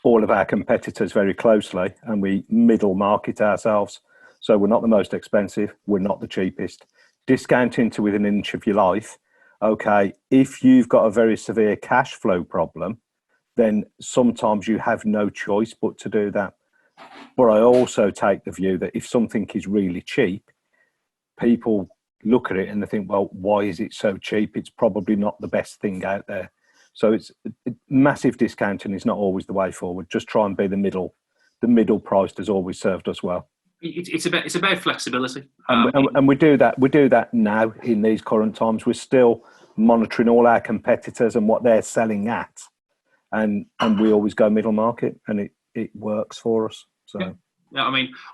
all of our competitors very closely, and we middle market ourselves. So we're not the most expensive. We're not the cheapest. Discounting to within an inch of your life. Okay, if you've got a very severe cash flow problem, then sometimes you have no choice but to do that. But I also take the view that if something is really cheap, people look at it and they think, well, why is it so cheap? It's probably not the best thing out there. So massive discounting is not always the way forward. Just try and be the middle. The middle price has always served us well. It's about flexibility. And we do that. We do that now in these current times. We're still monitoring all our competitors and what they're selling at. And we always go middle market, and it works for us. So. Yeah,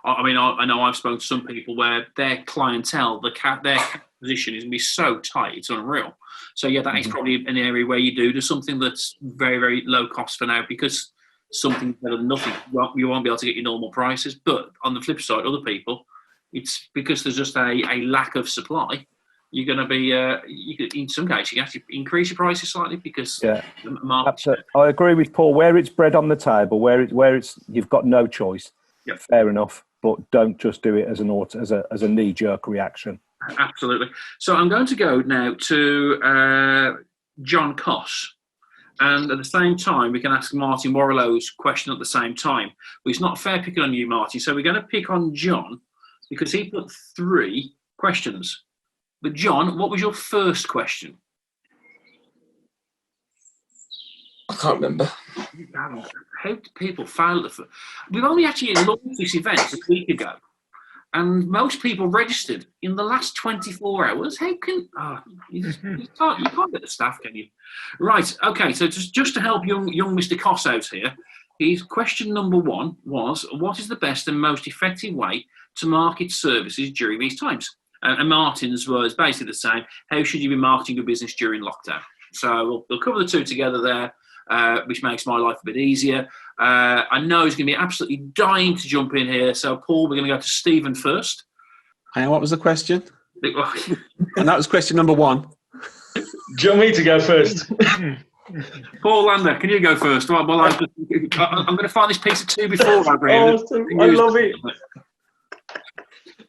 I know I've spoken to some people where their clientele, their position is going to be so tight, it's unreal. So yeah, that is probably an area where you do something that's very, very low cost for now, because something better than nothing. You won't be able to get your normal prices. But on the flip side, other people, it's because there's just a lack of supply. You're going to be, in some cases, you have to increase your prices slightly because the market. Absolutely. I agree with Paul. Where it's bread on the table, where it's you've got no choice. Yep. Fair enough, but don't just do it as a knee-jerk reaction. Absolutely. So I'm going to go now to John Koss, and at the same time we can ask Martin Warrillow's question at the same time. But it's not fair picking on you, Martin. So we're going to pick on John because he put 3 questions. But John, what was your first question? I can't remember. How do people fail? We've only actually launched this event a week ago, and most people registered in the last 24 hours. How can you can't get the staff, can you? Right. Okay. So just to help young Mr. Koss out here, his question number 1 was: what is the best and most effective way to market services during these times? And Martin's was basically the same. How should you be marketing your business during lockdown? So we'll cover the 2 together there. Which makes my life a bit easier. I know he's going to be absolutely dying to jump in here. So, Paul, we're going to go to Stephen first. And what was the question? And that was question number 1. Do you want me to go first? Paul Lander, can you go first? Well, I'm going to find this piece of 2 before I bring it. I love it.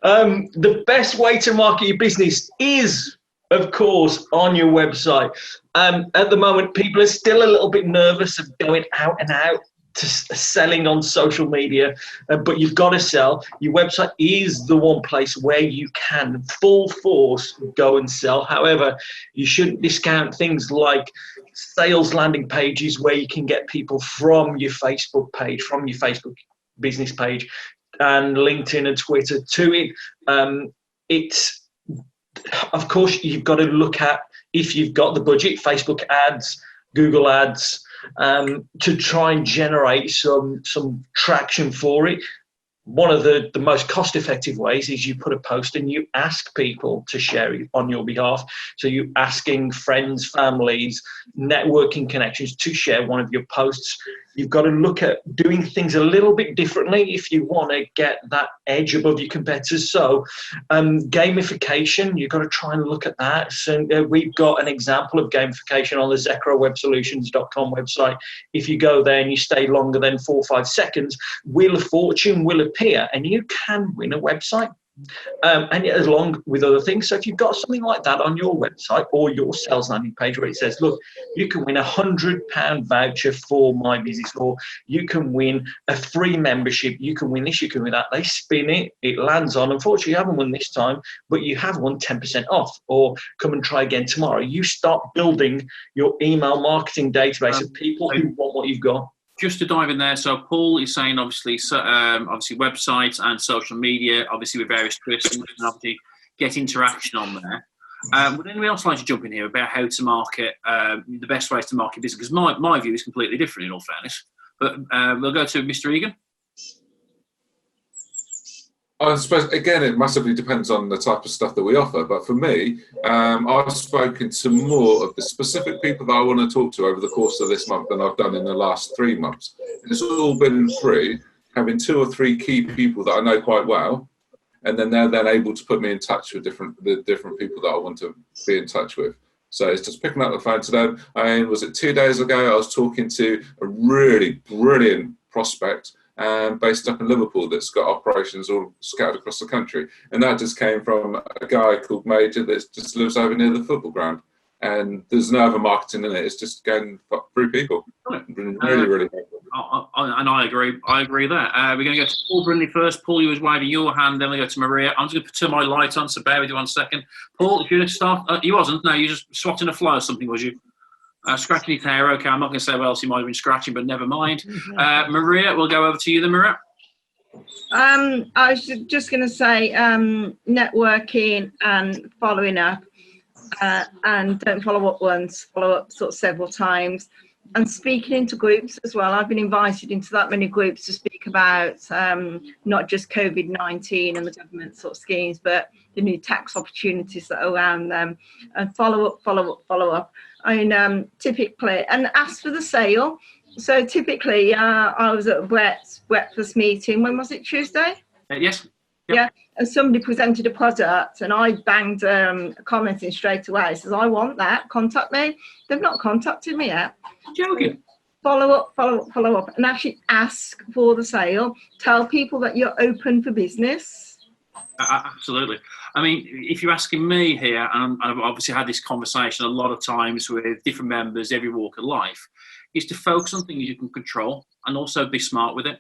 The best way to market your business is, of course, on your website. At the moment, people are still a little bit nervous of going out and out to selling on social media, but you've got to sell. Your website is the one place where you can full force go and sell. However, you shouldn't discount things like sales landing pages where you can get people from your Facebook page, from your Facebook business page, and LinkedIn and Twitter to it. It's, of course, you've got to look at, if you've got the budget, Facebook ads, Google ads, to try and generate some traction for it. One of the most cost-effective ways is you put a post and you ask people to share it on your behalf. So you're asking friends, families, networking connections to share one of your posts. You've got to look at doing things a little bit differently if you want to get that edge above your competitors. So gamification, you've got to try and look at that. So we've got an example of gamification on the ZecroWebSolutions.com website. If you go there and you stay longer than 4 or 5 seconds, Wheel of Fortune will appear and you can win a website. And along with other things. So if you've got something like that on your website or your sales landing page where it says, look, you can win £100 voucher for my business, or you can win a free membership, you can win this, you can win that. They spin it, it lands on. Unfortunately, you haven't won this time, but you have won 10% off, or come and try again tomorrow. You start building your email marketing database of people who want what you've got. Just to dive in there, so Paul is saying obviously websites and social media, obviously with various twists, and obviously get interaction on there. Would anyone else like to jump in here about how to market, the best ways to market business? Because my view is completely different, in all fairness. But we'll go to Mr. Egan. I suppose, again, it massively depends on the type of stuff that we offer. But for me, I've spoken to more of the specific people that I want to talk to over the course of this month than I've done in the last 3 months. It's all been through having 2 or 3 key people that I know quite well, and then they're then able to put me in touch with the different people that I want to be in touch with. So it's just picking up the phone to them. Was it 2 days ago? I was talking to a really brilliant prospect based up in Liverpool that's got operations all scattered across the country. And that just came from a guy called Major that just lives over near the football ground. And there's no other marketing in it. It's just going through people. Really helpful. And I agree there. We're going to go to Paul Brindley first. Paul, you was waving your hand, then we go to Maria. I'm just going to turn my light on, so bear with you 1 second. Paul, if you're going to start, you wasn't. No, you just swatting a fly or something, was you? Scratching your hair, okay. I'm not going to say what else you might have been scratching, but never mind. Maria, we'll go over to you then, Maria. I was just going to say networking and following up, and don't follow up once, follow up sort of several times, and speaking into groups as well. I've been invited into that many groups to speak about not just COVID-19 and the government sort of schemes, but the new tax opportunities that are around them, and follow up. I mean, typically, and ask for the sale. So typically, I was at Brett's breakfast meeting. When was it? Tuesday? Yes. Yeah, and somebody presented a product, and I banged a comment in straight away. It says, "I want that. Contact me." They've not contacted me yet. Joking. Follow up, and actually ask for the sale. Tell people that you're open for business. Absolutely. I mean, if you're asking me here, and I've obviously had this conversation a lot of times with different members, every walk of life, is to focus on things you can control and also be smart with it.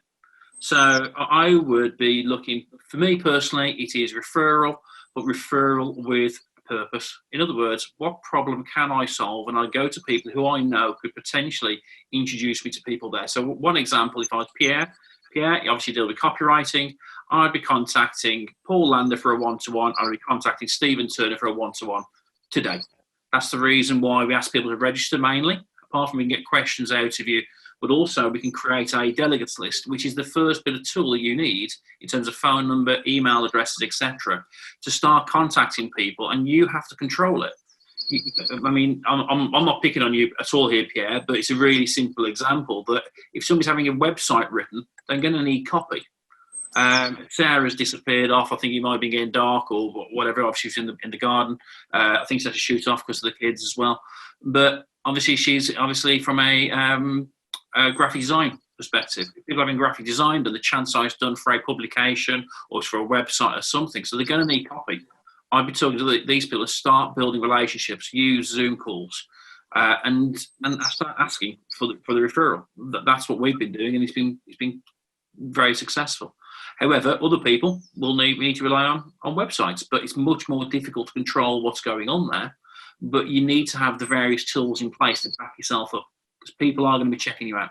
So I would be looking, for me personally, it is referral, but referral with purpose. In other words, what problem can I solve? And I go to people who I know could potentially introduce me to people there. So one example, if I was Pierre, obviously deal with copywriting. I'd be contacting Paul Lander for a one-to-one. I'd be contacting Stephen Turner for a one-to-one today. That's the reason why we ask people to register mainly, apart from we can get questions out of you, but also we can create a delegates list, which is the first bit of tool that you need in terms of phone number, email addresses, etc., to start contacting people, and you have to control it. I mean, I'm not picking on you at all here, Pierre, but it's a really simple example that if somebody's having a website written, they're going to need copy. Sarah's disappeared off. I think he might have been getting dark or whatever. Obviously, she's in the garden. I think she had to shoot off because of the kids as well. But obviously, she's obviously from a graphic design perspective. If people having graphic design, but the chance size done for a publication or for a website or something, so they're going to need copy. I'd be talking to these people to start building relationships, use Zoom calls, and start asking for the referral. That's what we've been doing, and it's been very successful. However, other people we need to rely on websites, but it's much more difficult to control what's going on there. But you need to have the various tools in place to back yourself up, because people are going to be checking you out.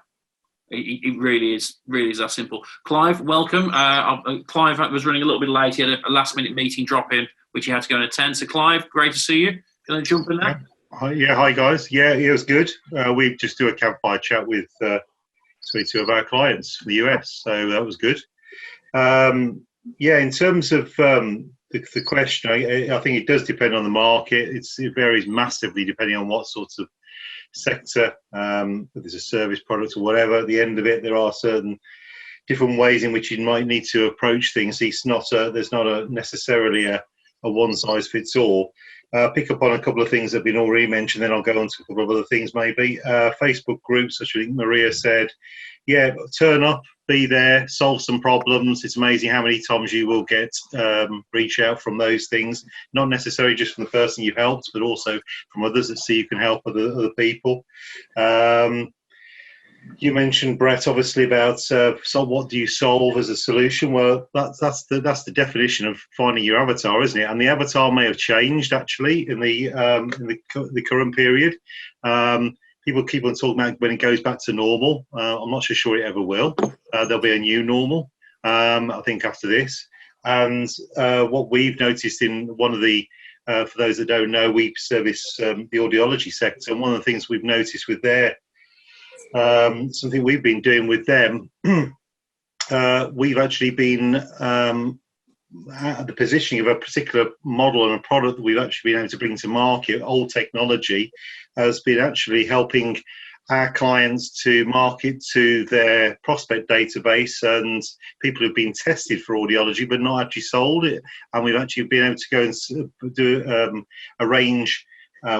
It really is that simple. Clive, welcome. Clive was running a little bit late. He had a last-minute meeting drop in, which he had to go and attend. So, Clive, great to see you. Can I jump in there? Hi guys. Yeah, it was good. We just do a campfire chat with 22 of our clients from the US, so that was good. In terms of the question, I think it does depend on the market. It varies massively depending on what sorts of sector, if there's a service product or whatever. At the end of it, there are certain different ways in which you might need to approach things. There's not necessarily a one size fits all. Pick up on a couple of things that have been already mentioned, then I'll go on to a couple of other things maybe. Facebook groups, which I think Maria said, turn up, be there, solve some problems. It's amazing how many times you will get reach out from those things, not necessarily just from the person you've helped, but also from others that see you can help other people. You mentioned, Brett, obviously about what do you solve as a solution? Well, that's the definition of finding your avatar, isn't it? And the avatar may have changed actually in the current period. People keep on talking about when it goes back to normal. I'm not so sure it ever will. There'll be a new normal, I think, after this. And what we've noticed in one of the, for those that don't know, we service the audiology sector. And one of the things we've noticed with their, something we've been doing with them, we've actually been at the positioning of a particular model and a product that we've actually been able to bring to market. Old technology has been actually helping our clients to market to their prospect database and people who've been tested for audiology but not actually sold it. And we've actually been able to go and do arrange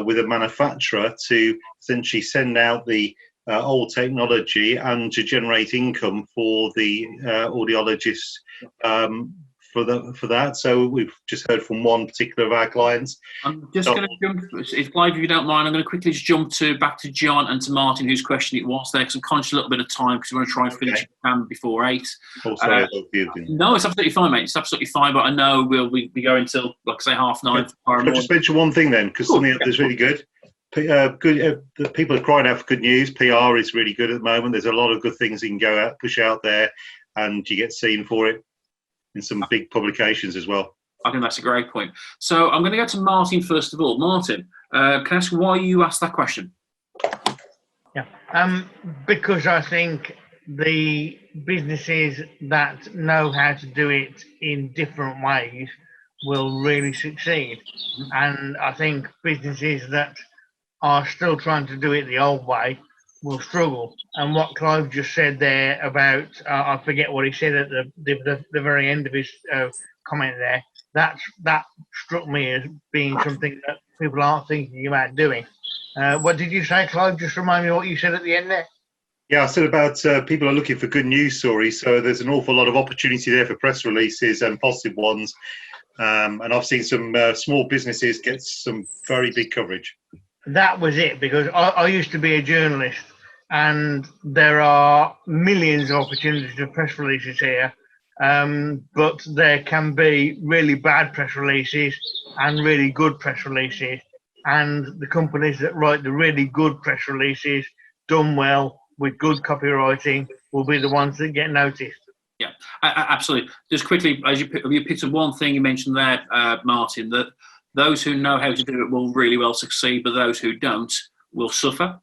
with a manufacturer to essentially send out the old technology and to generate income for the audiologists for that. So we've just heard from one particular of our clients. I'm just going to jump, if Clive, if you don't mind, I'm going to quickly just jump back to John and to Martin, whose question it was there, because I'm conscious a little bit of time because we want to try and finish before 8. Oh, sorry, no, it's absolutely fine, mate. It's absolutely fine, but I know we'll be going till, like I say, 9:30 tomorrow morning. I'll just mention one thing then, because something that's really good. The people are crying out for good news. PR is really good at the moment. There's a lot of good things you can go out, push out there, and you get seen for it in some big publications as well. I think that's a great point. So I'm going to go to Martin first of all. Martin, can I ask why you asked that question? Yeah, because I think the businesses that know how to do it in different ways will really succeed. And I think businesses that are still trying to do it the old way will struggle. And what Clive just said there about, I forget what he said at the very end of his comment there, that struck me as being something that people aren't thinking about doing. What did you say, Clive? Just remind me what you said at the end there. Yeah, I said about people are looking for good news stories, so there's an awful lot of opportunity there for press releases and positive ones. And I've seen some small businesses get some very big coverage. That was it, because I used to be a journalist, and there are millions of opportunities for press releases here, but there can be really bad press releases and really good press releases, and the companies that write the really good press releases, done well with good copywriting, will be the ones that get noticed. Yeah, absolutely. Just quickly, as you picked up one thing you mentioned there, Martin, that those who know how to do it will really well succeed, but those who don't will suffer.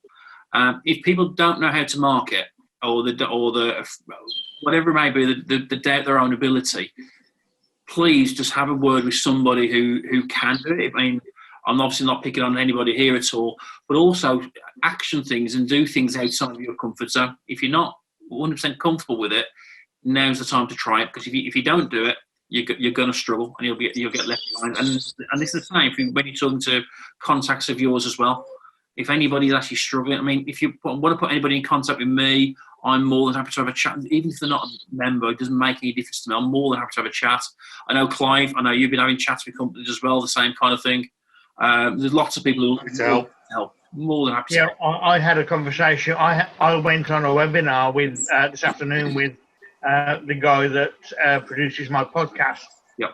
If people don't know how to market, or whatever it may be, the doubt their own ability, please just have a word with somebody who can do it. I mean, I'm obviously not picking on anybody here at all, but also action things and do things outside of your comfort zone. If you're not 100% comfortable with it, now's the time to try it, because if you don't do it, you're going to struggle and you'll get left behind. And this is the same when you're talking to contacts of yours as well. If anybody's actually struggling, I mean, if you want to put anybody in contact with me, I'm more than happy to have a chat. Even if they're not a member, it doesn't make any difference to me. I'm more than happy to have a chat. I know Clive, I know you've been having chats with companies as well, the same kind of thing. There's lots of people who help. More than happy to help. I had a conversation. I went on a webinar with this afternoon with the guy that produces my podcast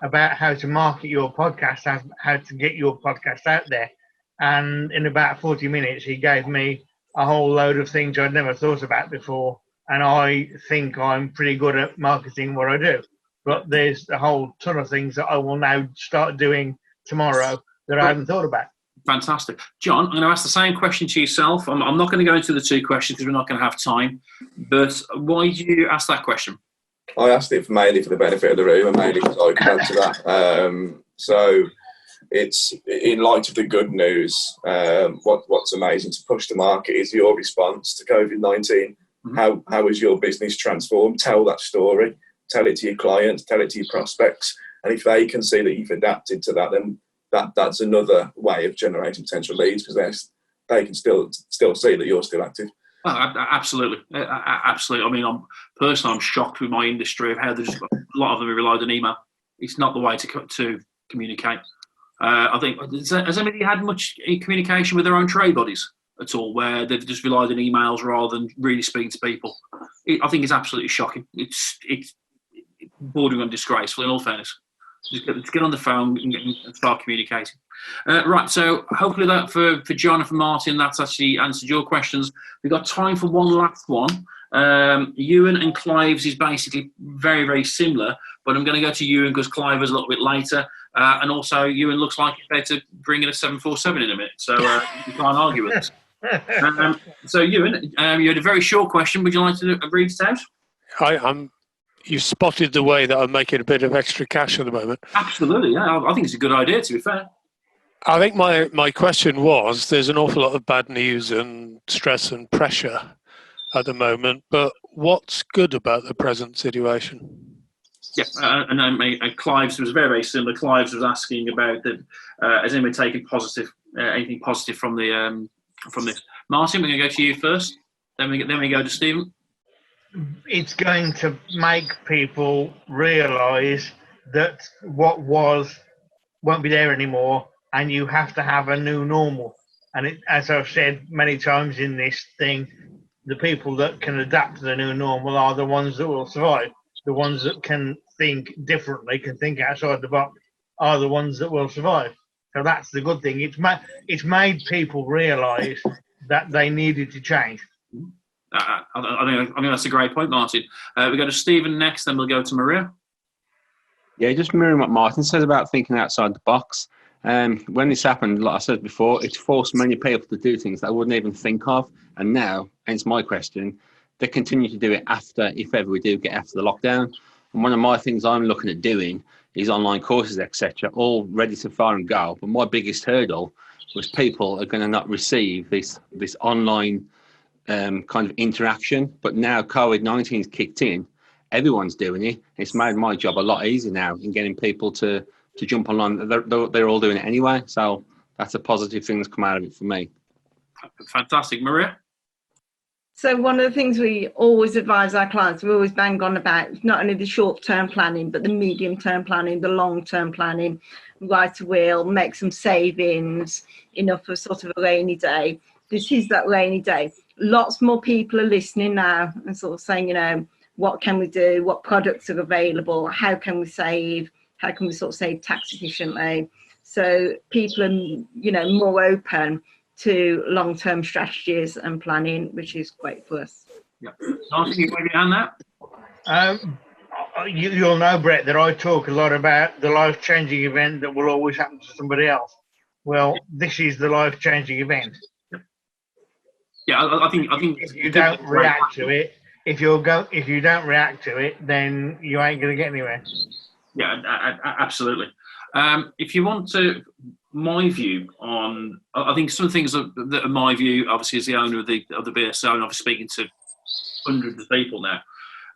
about how to market your podcast, how to get your podcast out there. And in about 40 minutes, he gave me a whole load of things I'd never thought about before. And I think I'm pretty good at marketing what I do. But there's a whole ton of things that I will now start doing tomorrow that I hadn't thought about. Fantastic. John, I'm going to ask the same question to yourself. I'm not going to go into the two questions because we're not going to have time. But why did you ask that question? I asked it mainly for the benefit of the room and mainly because I could answer that. So it's in light of the good news. What's amazing to push the market is your response to COVID-19. Mm-hmm. How has your business transformed? Tell that story. Tell it to your clients. Tell it to your prospects. And if they can see that you've adapted to that, then that's another way of generating potential leads, because they can still see that you're still active. Oh, absolutely. Absolutely. I mean, I'm shocked with my industry of how there's a lot of them relied on email. It's not the way to communicate. I think, has anybody had much communication with their own trade bodies at all, where they've just relied on emails rather than really speaking to people? I think it's absolutely shocking. It's bordering on disgraceful, in all fairness. Just get on the phone and start communicating. Right, so hopefully that for John and for Martin, that's actually answered your questions. We've got time for one last one. Ewan and Clive's is basically very, very similar, but I'm going to go to Ewan because Clive is a little bit later. And also, Ewan looks like he's better to bring in a 747 in a minute, so you can't argue with us. So, Ewan, you had a very short question. Would you like to read it out? You spotted the way that I'm making a bit of extra cash at the moment. Absolutely, yeah. I think it's a good idea, to be fair. I think my question was, there's an awful lot of bad news and stress and pressure at the moment, but what's good about the present situation? Yeah, and Clive's was very, very similar. Clive's was asking about has anyone taken anything positive from this? Martin, we're going to go to you first. Then we go to Stephen. It's going to make people realise that what was won't be there anymore, and you have to have a new normal. And as I've said many times in this thing, the people that can adapt to the new normal are the ones that will survive. The ones that can think differently, can think outside the box, are the ones that will survive. So that's the good thing. It's made people realise that they needed to change. I think that's a great point, Martin. We go to Stephen next, then we'll go to Maria. Yeah, just mirroring what Martin says about thinking outside the box. When this happened, like I said before, it forced many people to do things that I wouldn't even think of. And now, hence my question, they continue to do it after, if ever we do get after the lockdown. And one of my things I'm looking at doing is online courses, etc., all ready to fire and go. But my biggest hurdle was people are going to not receive this online kind of interaction. But now COVID-19's kicked in, everyone's doing it. It's made my job a lot easier now in getting people to jump online. They're all doing it anyway. So that's a positive thing that's come out of it for me. Fantastic. Maria? So one of the things we always advise our clients, we always bang on about not only the short-term planning, but the medium-term planning, the long-term planning, write a will, make some savings, enough for sort of a rainy day. This is that rainy day. Lots more people are listening now and sort of saying, what can we do? What products are available? How can we save? How can we sort of save tax efficiently? So people are, more open to long-term strategies and planning, which is great for us. Yeah. Martin, you want to on that? You'll know, Brett, that I talk a lot about the life-changing event that will always happen to somebody else. Well, this is the life-changing event. Yeah, I think if you don't react to it, if you don't react to it, then you ain't going to get anywhere. Yeah, absolutely. If you want to, my view on, I think some things that are my view, obviously as the owner of the BSO, and I'm speaking to hundreds of people now.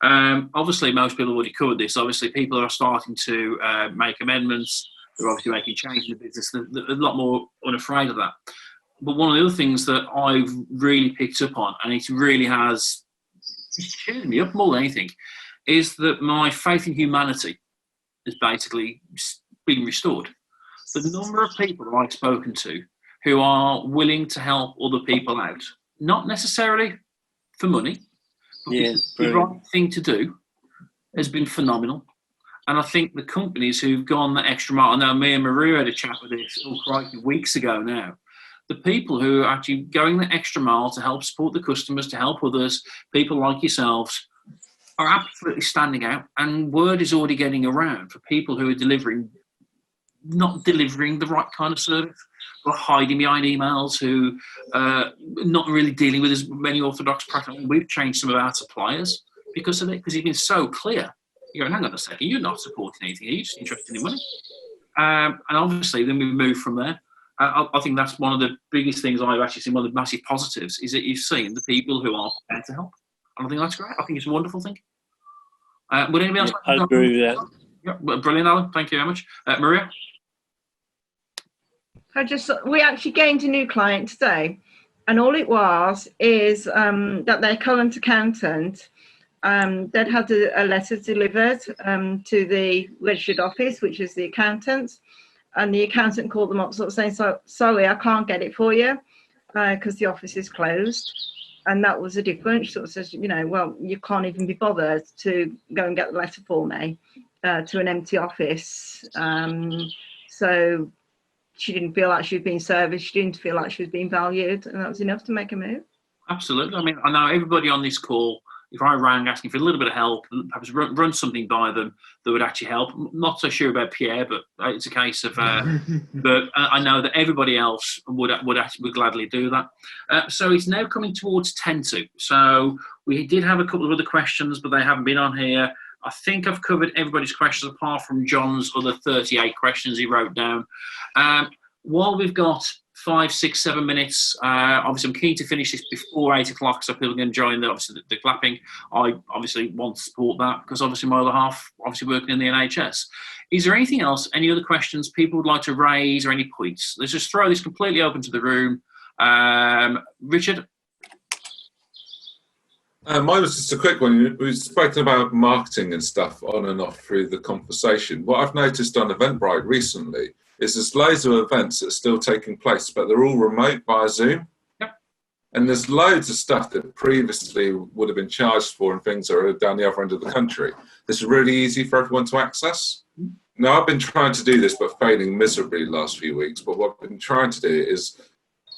Obviously, most people have already covered this. Obviously, people are starting to make amendments. They're obviously making changes in the business. They're a lot more unafraid of that. But one of the other things that I've really picked up on, and it really has cheered me up more than anything, is that my faith in humanity has basically been restored. The number of people that I've spoken to who are willing to help other people out, not necessarily for money, but the right thing to do, has been phenomenal. And I think the companies who've gone the extra mile, I know me and Maria had a chat with this weeks ago now, the people who are actually going the extra mile to help support the customers, to help others, people like yourselves, are absolutely standing out. And word is already getting around for people who are not delivering the right kind of service, who are hiding behind emails, who are not really dealing with as many orthodox practices. We've changed some of our suppliers because of it, because he's been so clear. You're going, hang on a second, you're not supporting anything, you're just interested in money. And obviously, then we move from there. I think that's one of the biggest things I've actually seen, one of the massive positives, is that you've seen the people who are prepared to help. And I think that's great. I think it's a wonderful thing. Would anybody else? I agree with that. Yeah, brilliant, Alan. Thank you very much. Maria? We actually gained a new client today, and all it was is that their current accountant, they'd had a letter delivered to the registered office, which is the accountant, and the accountant called them up sort of saying, sorry, I can't get it for you because the office is closed. And that was a difference. Sort of says, well, you can't even be bothered to go and get the letter for me to an empty office. So she didn't feel like she was being serviced. She didn't feel like she was being valued, and that was enough to make a move. Absolutely. I mean, I know everybody on this call, if I rang asking for a little bit of help, perhaps run something by them that would actually help. I'm not so sure about Pierre, but it's a case of. But I know that everybody else would gladly do that. So it's now coming towards 10 to. So we did have a couple of other questions, but they haven't been on here. I think I've covered everybody's questions apart from John's other 38 questions he wrote down. While we've got 5, 6, 7 minutes. Obviously, I'm keen to finish this before 8 o'clock, so people can join the clapping. I obviously want to support that because obviously my other half, obviously working in the NHS. Is there anything else, any other questions people would like to raise or any points? Let's just throw this completely open to the room. Richard? Mine was just a quick one. We've spoken about marketing and stuff on and off through the conversation. What I've noticed on Eventbrite recently is there's loads of events that are still taking place, but they're all remote via Zoom. Yep. And there's loads of stuff that previously would have been charged for and things that are down the other end of the country. This is really easy for everyone to access. Now, I've been trying to do this, but failing miserably the last few weeks. But what I've been trying to do is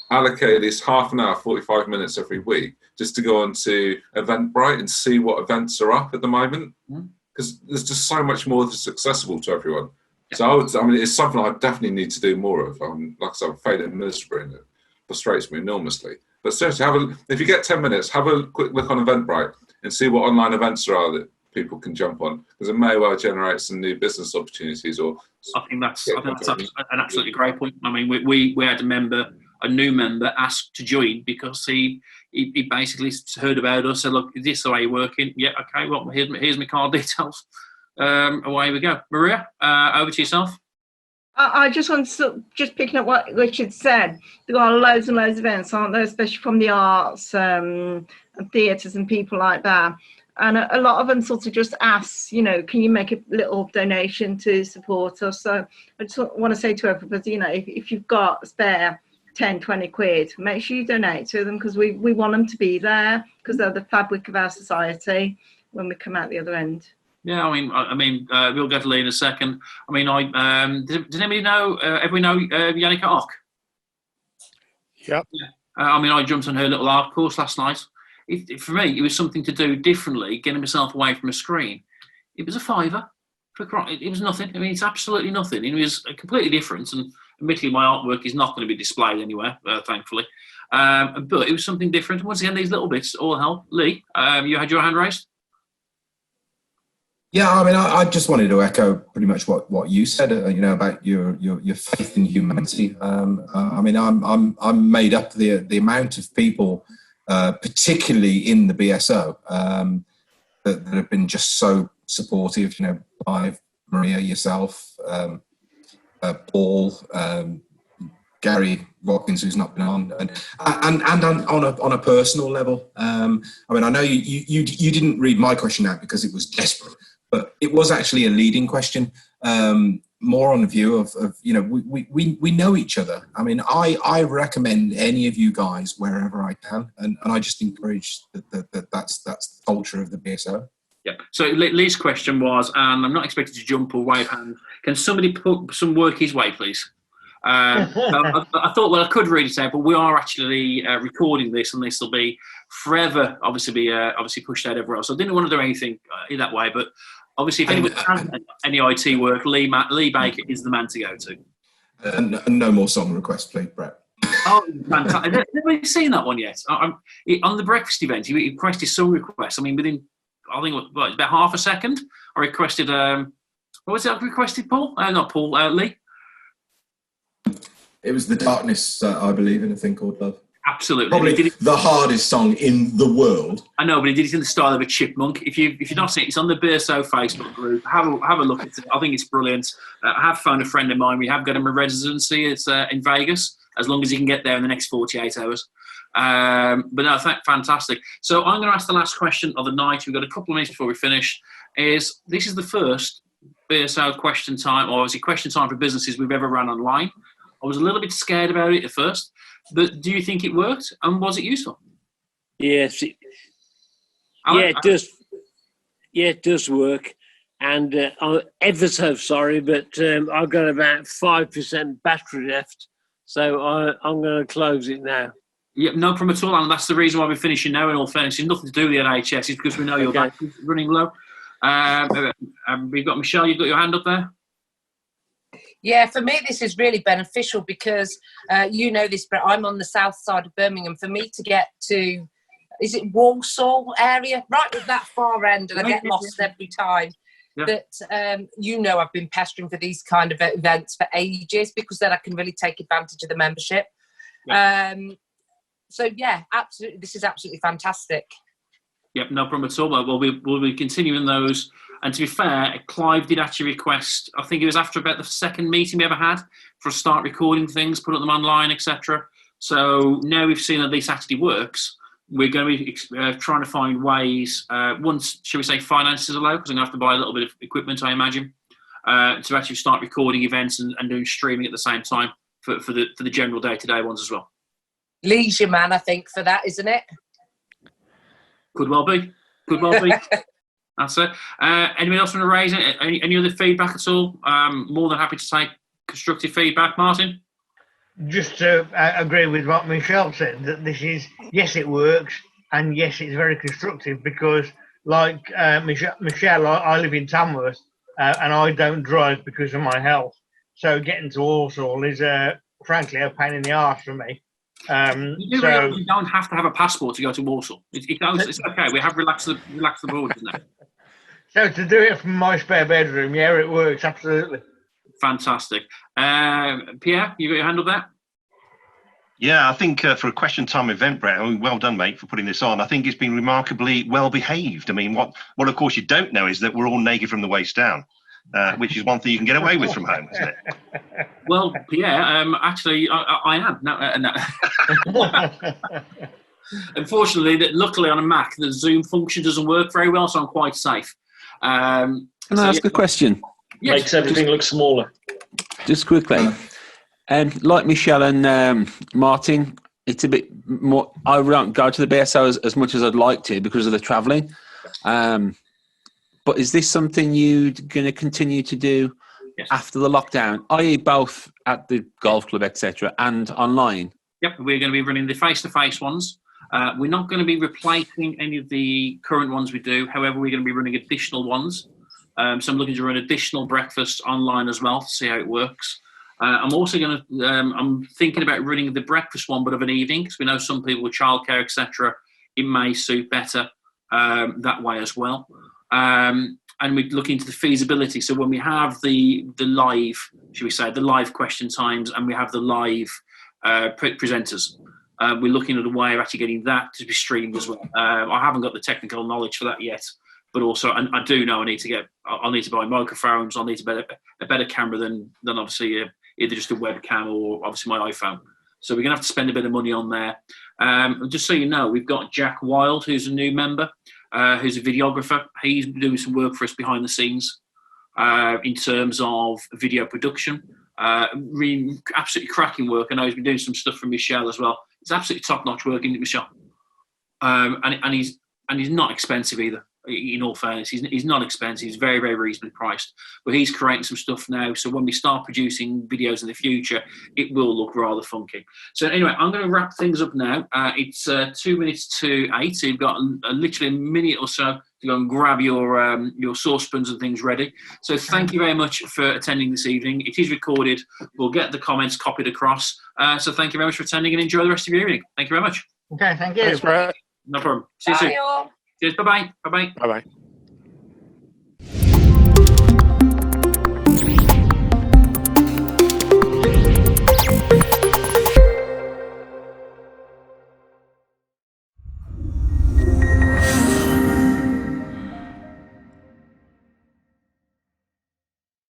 allocate this half an hour, 45 minutes every week, just to go on to Eventbrite and see what events are up at the moment. Because there's just so much more that's accessible to everyone. So it's something I definitely need to do more of. Like I said, I'm failing miserably and it frustrates me enormously. But seriously, if you get 10 minutes, have a quick look on Eventbrite and see what online events there are that people can jump on, because it may well generate some new business opportunities. I think that's an absolutely great point. I mean, we had a new member asked to join because he basically heard about us, said, look, is this the way you're working? Yeah, okay, well, here's my card details. Away we go. Maria, over to yourself. I just want to just picking up what Richard said. There are loads and loads of events, aren't there, especially from the arts and theatres and people like that. And a lot of them sort of just ask, can you make a little donation to support us? So I just want to say to everybody, if you've got a spare 10, 20 quid, make sure you donate to them, because we want them to be there, because they're the fabric of our society when we come out the other end. Yeah, I mean, we'll get to Lee in a second. I mean, does anybody know? Everyone know Yannicka Ock? Yep. Yeah. I jumped on her little art course last night. For me, it was something to do differently, getting myself away from a screen. It was a £5. It was nothing. I mean, it's absolutely nothing. It was completely different, and admittedly, my artwork is not going to be displayed anywhere, thankfully. But it was something different. Once again, these little bits all help. Lee, you had your hand raised. Yeah, I just wanted to echo pretty much what you said, about your faith in humanity. I'm made up the amount of people, particularly in the BSO, that have been just so supportive. You know, Clive, Maria, yourself, Paul, Gary Watkins, who's not been on, and on a personal level. I mean, I know you didn't read my question out because it was desperate, but it was actually a leading question. More on the view of you know, we know each other. I mean, I recommend any of you guys wherever I can, and I just encourage that's the culture of the BSO. Yeah. So Lee's question was, and I'm not expected to jump or wave hands. Can somebody put some work his way, please? I thought, well, I could read it out, but we are actually recording this, and this will be forever, obviously pushed out everywhere else. So I didn't want to do anything in that way, but obviously, if anyone has any IT work, Lee Baker is the man to go to. And no more song requests, please, Brett. Oh, fantastic! Have anybody seen that one yet? On the breakfast event, he requested song requests. I mean, within, I think, about half a second, I requested. What was it I requested, Paul? Not Paul. Lee. It was The Darkness, I believe, in a thing called Love. Absolutely. Probably the hardest song in the world. I know, but he did it in the style of a chipmunk. If you've not seen it, it's on the BSO Facebook group. Have a look at it. I think it's brilliant. I have phoned a friend of mine. We have got him a residency. It's in Vegas, as long as he can get there in the next 48 hours. But no, fantastic. So I'm going to ask the last question of the night. We've got a couple of minutes before we finish. This is the first BSO question time, or is it question time for businesses we've ever run online. I was a little bit scared about it at first, but do you think it worked, and was it useful? Yes. It does. Yeah, it does work. And I'm ever so sorry, but I've got about 5% battery left, so I'm going to close it now. Yeah, no problem at all, and that's the reason why we're finishing now, in all fairness. It's nothing to do with the NHS, it's because we know your battery's running low. We've got Michelle, you've got your hand up there? Yeah, for me, this is really beneficial because you know this, Brett, I'm on the south side of Birmingham. For me to get to, is it Walsall area? Right at that far end, and I get lost every time. Yeah. But, you know, I've been pestering for these kind of events for ages because then I can really take advantage of the membership. Yeah. So, yeah, absolutely, this is absolutely fantastic. Yep, no problem at all. Well, we'll be continuing those. And to be fair, Clive did actually request, I think it was after about the second meeting we ever had, for us to start recording things, put them online, etc. So now we've seen that this actually works, we're going to be trying to find ways, once, shall we say, finances allow, because I'm going to have to buy a little bit of equipment, I imagine, to actually start recording events and doing streaming at the same time for the general day-to-day ones as well. Leisure man, I think, for that, isn't it? Could well be. That's it. Anyone else want to raise it? Any other feedback at all? More than happy to take constructive feedback. Martin? Just to agree with what Michelle said, that this is, yes, it works, and yes, it's very constructive because, like Michelle, I live in Tamworth, and I don't drive because of my health. So getting to Walsall is, frankly, a pain in the arse for me. You don't have to have a passport to go to Walsall. It's okay. We have relaxed the borders now. So to do it from my spare bedroom, yeah, it works, absolutely. Fantastic. Pierre, you got your hand up there? Yeah, I think for a question time event, Brett, I mean, well done, mate, for putting this on. I think it's been remarkably well behaved. I mean, what of course you don't know is that we're all naked from the waist down, which is one thing you can get away with from home, isn't it? Well, Pierre, actually, I am. No. Unfortunately, luckily on a Mac, the Zoom function doesn't work very well, so I'm quite safe. Can I ask a question? Yes. Makes everything look smaller. Just quickly. Like Michelle and Martin, it's a bit more. I don't go to the BSO as much as I'd like to because of the travelling. But is this something you're going to continue to do after the lockdown, i.e. both at the golf club, etc., and online? Yep, we're going to be running the face-to-face ones. We're not going to be replacing any of the current ones we do. However, we're going to be running additional ones. So I'm looking to run additional breakfasts online as well to see how it works. I'm also going to, I'm thinking about running the breakfast one, but of an evening, because we know some people with childcare, etc., it may suit better that way as well. And we look into the feasibility. So when we have the live, should we say, the live question times, and we have the live presenters, we're looking at a way of actually getting that to be streamed as well. I haven't got the technical knowledge for that yet, but also I do know I'll need to buy microphones. I'll need to buy a better camera than obviously either just a webcam or obviously my iPhone. So we're going to have to spend a bit of money on there. Just so you know, we've got Jack Wild, who's a new member, who's a videographer. He's doing some work for us behind the scenes in terms of video production. Really absolutely cracking work. I know he's been doing some stuff for Michelle as well. It's absolutely top-notch work, isn't it, Michelle? And he's not expensive either. In all fairness, he's not expensive. He's very, very reasonably priced. But he's creating some stuff now. So when we start producing videos in the future, it will look rather funky. So anyway, I'm going to wrap things up now. It's 2 minutes to 8. So you've got literally a minute or so to go and grab your saucepans and things ready. So thank you very much for attending this evening. It is recorded. We'll get the comments copied across. So thank you very much for attending and enjoy the rest of your evening. Thank you very much. Okay, thank you. Thanks, Brett. No problem. See you soon. Bye all. Cheers. Bye-bye. Bye-bye. Bye-bye.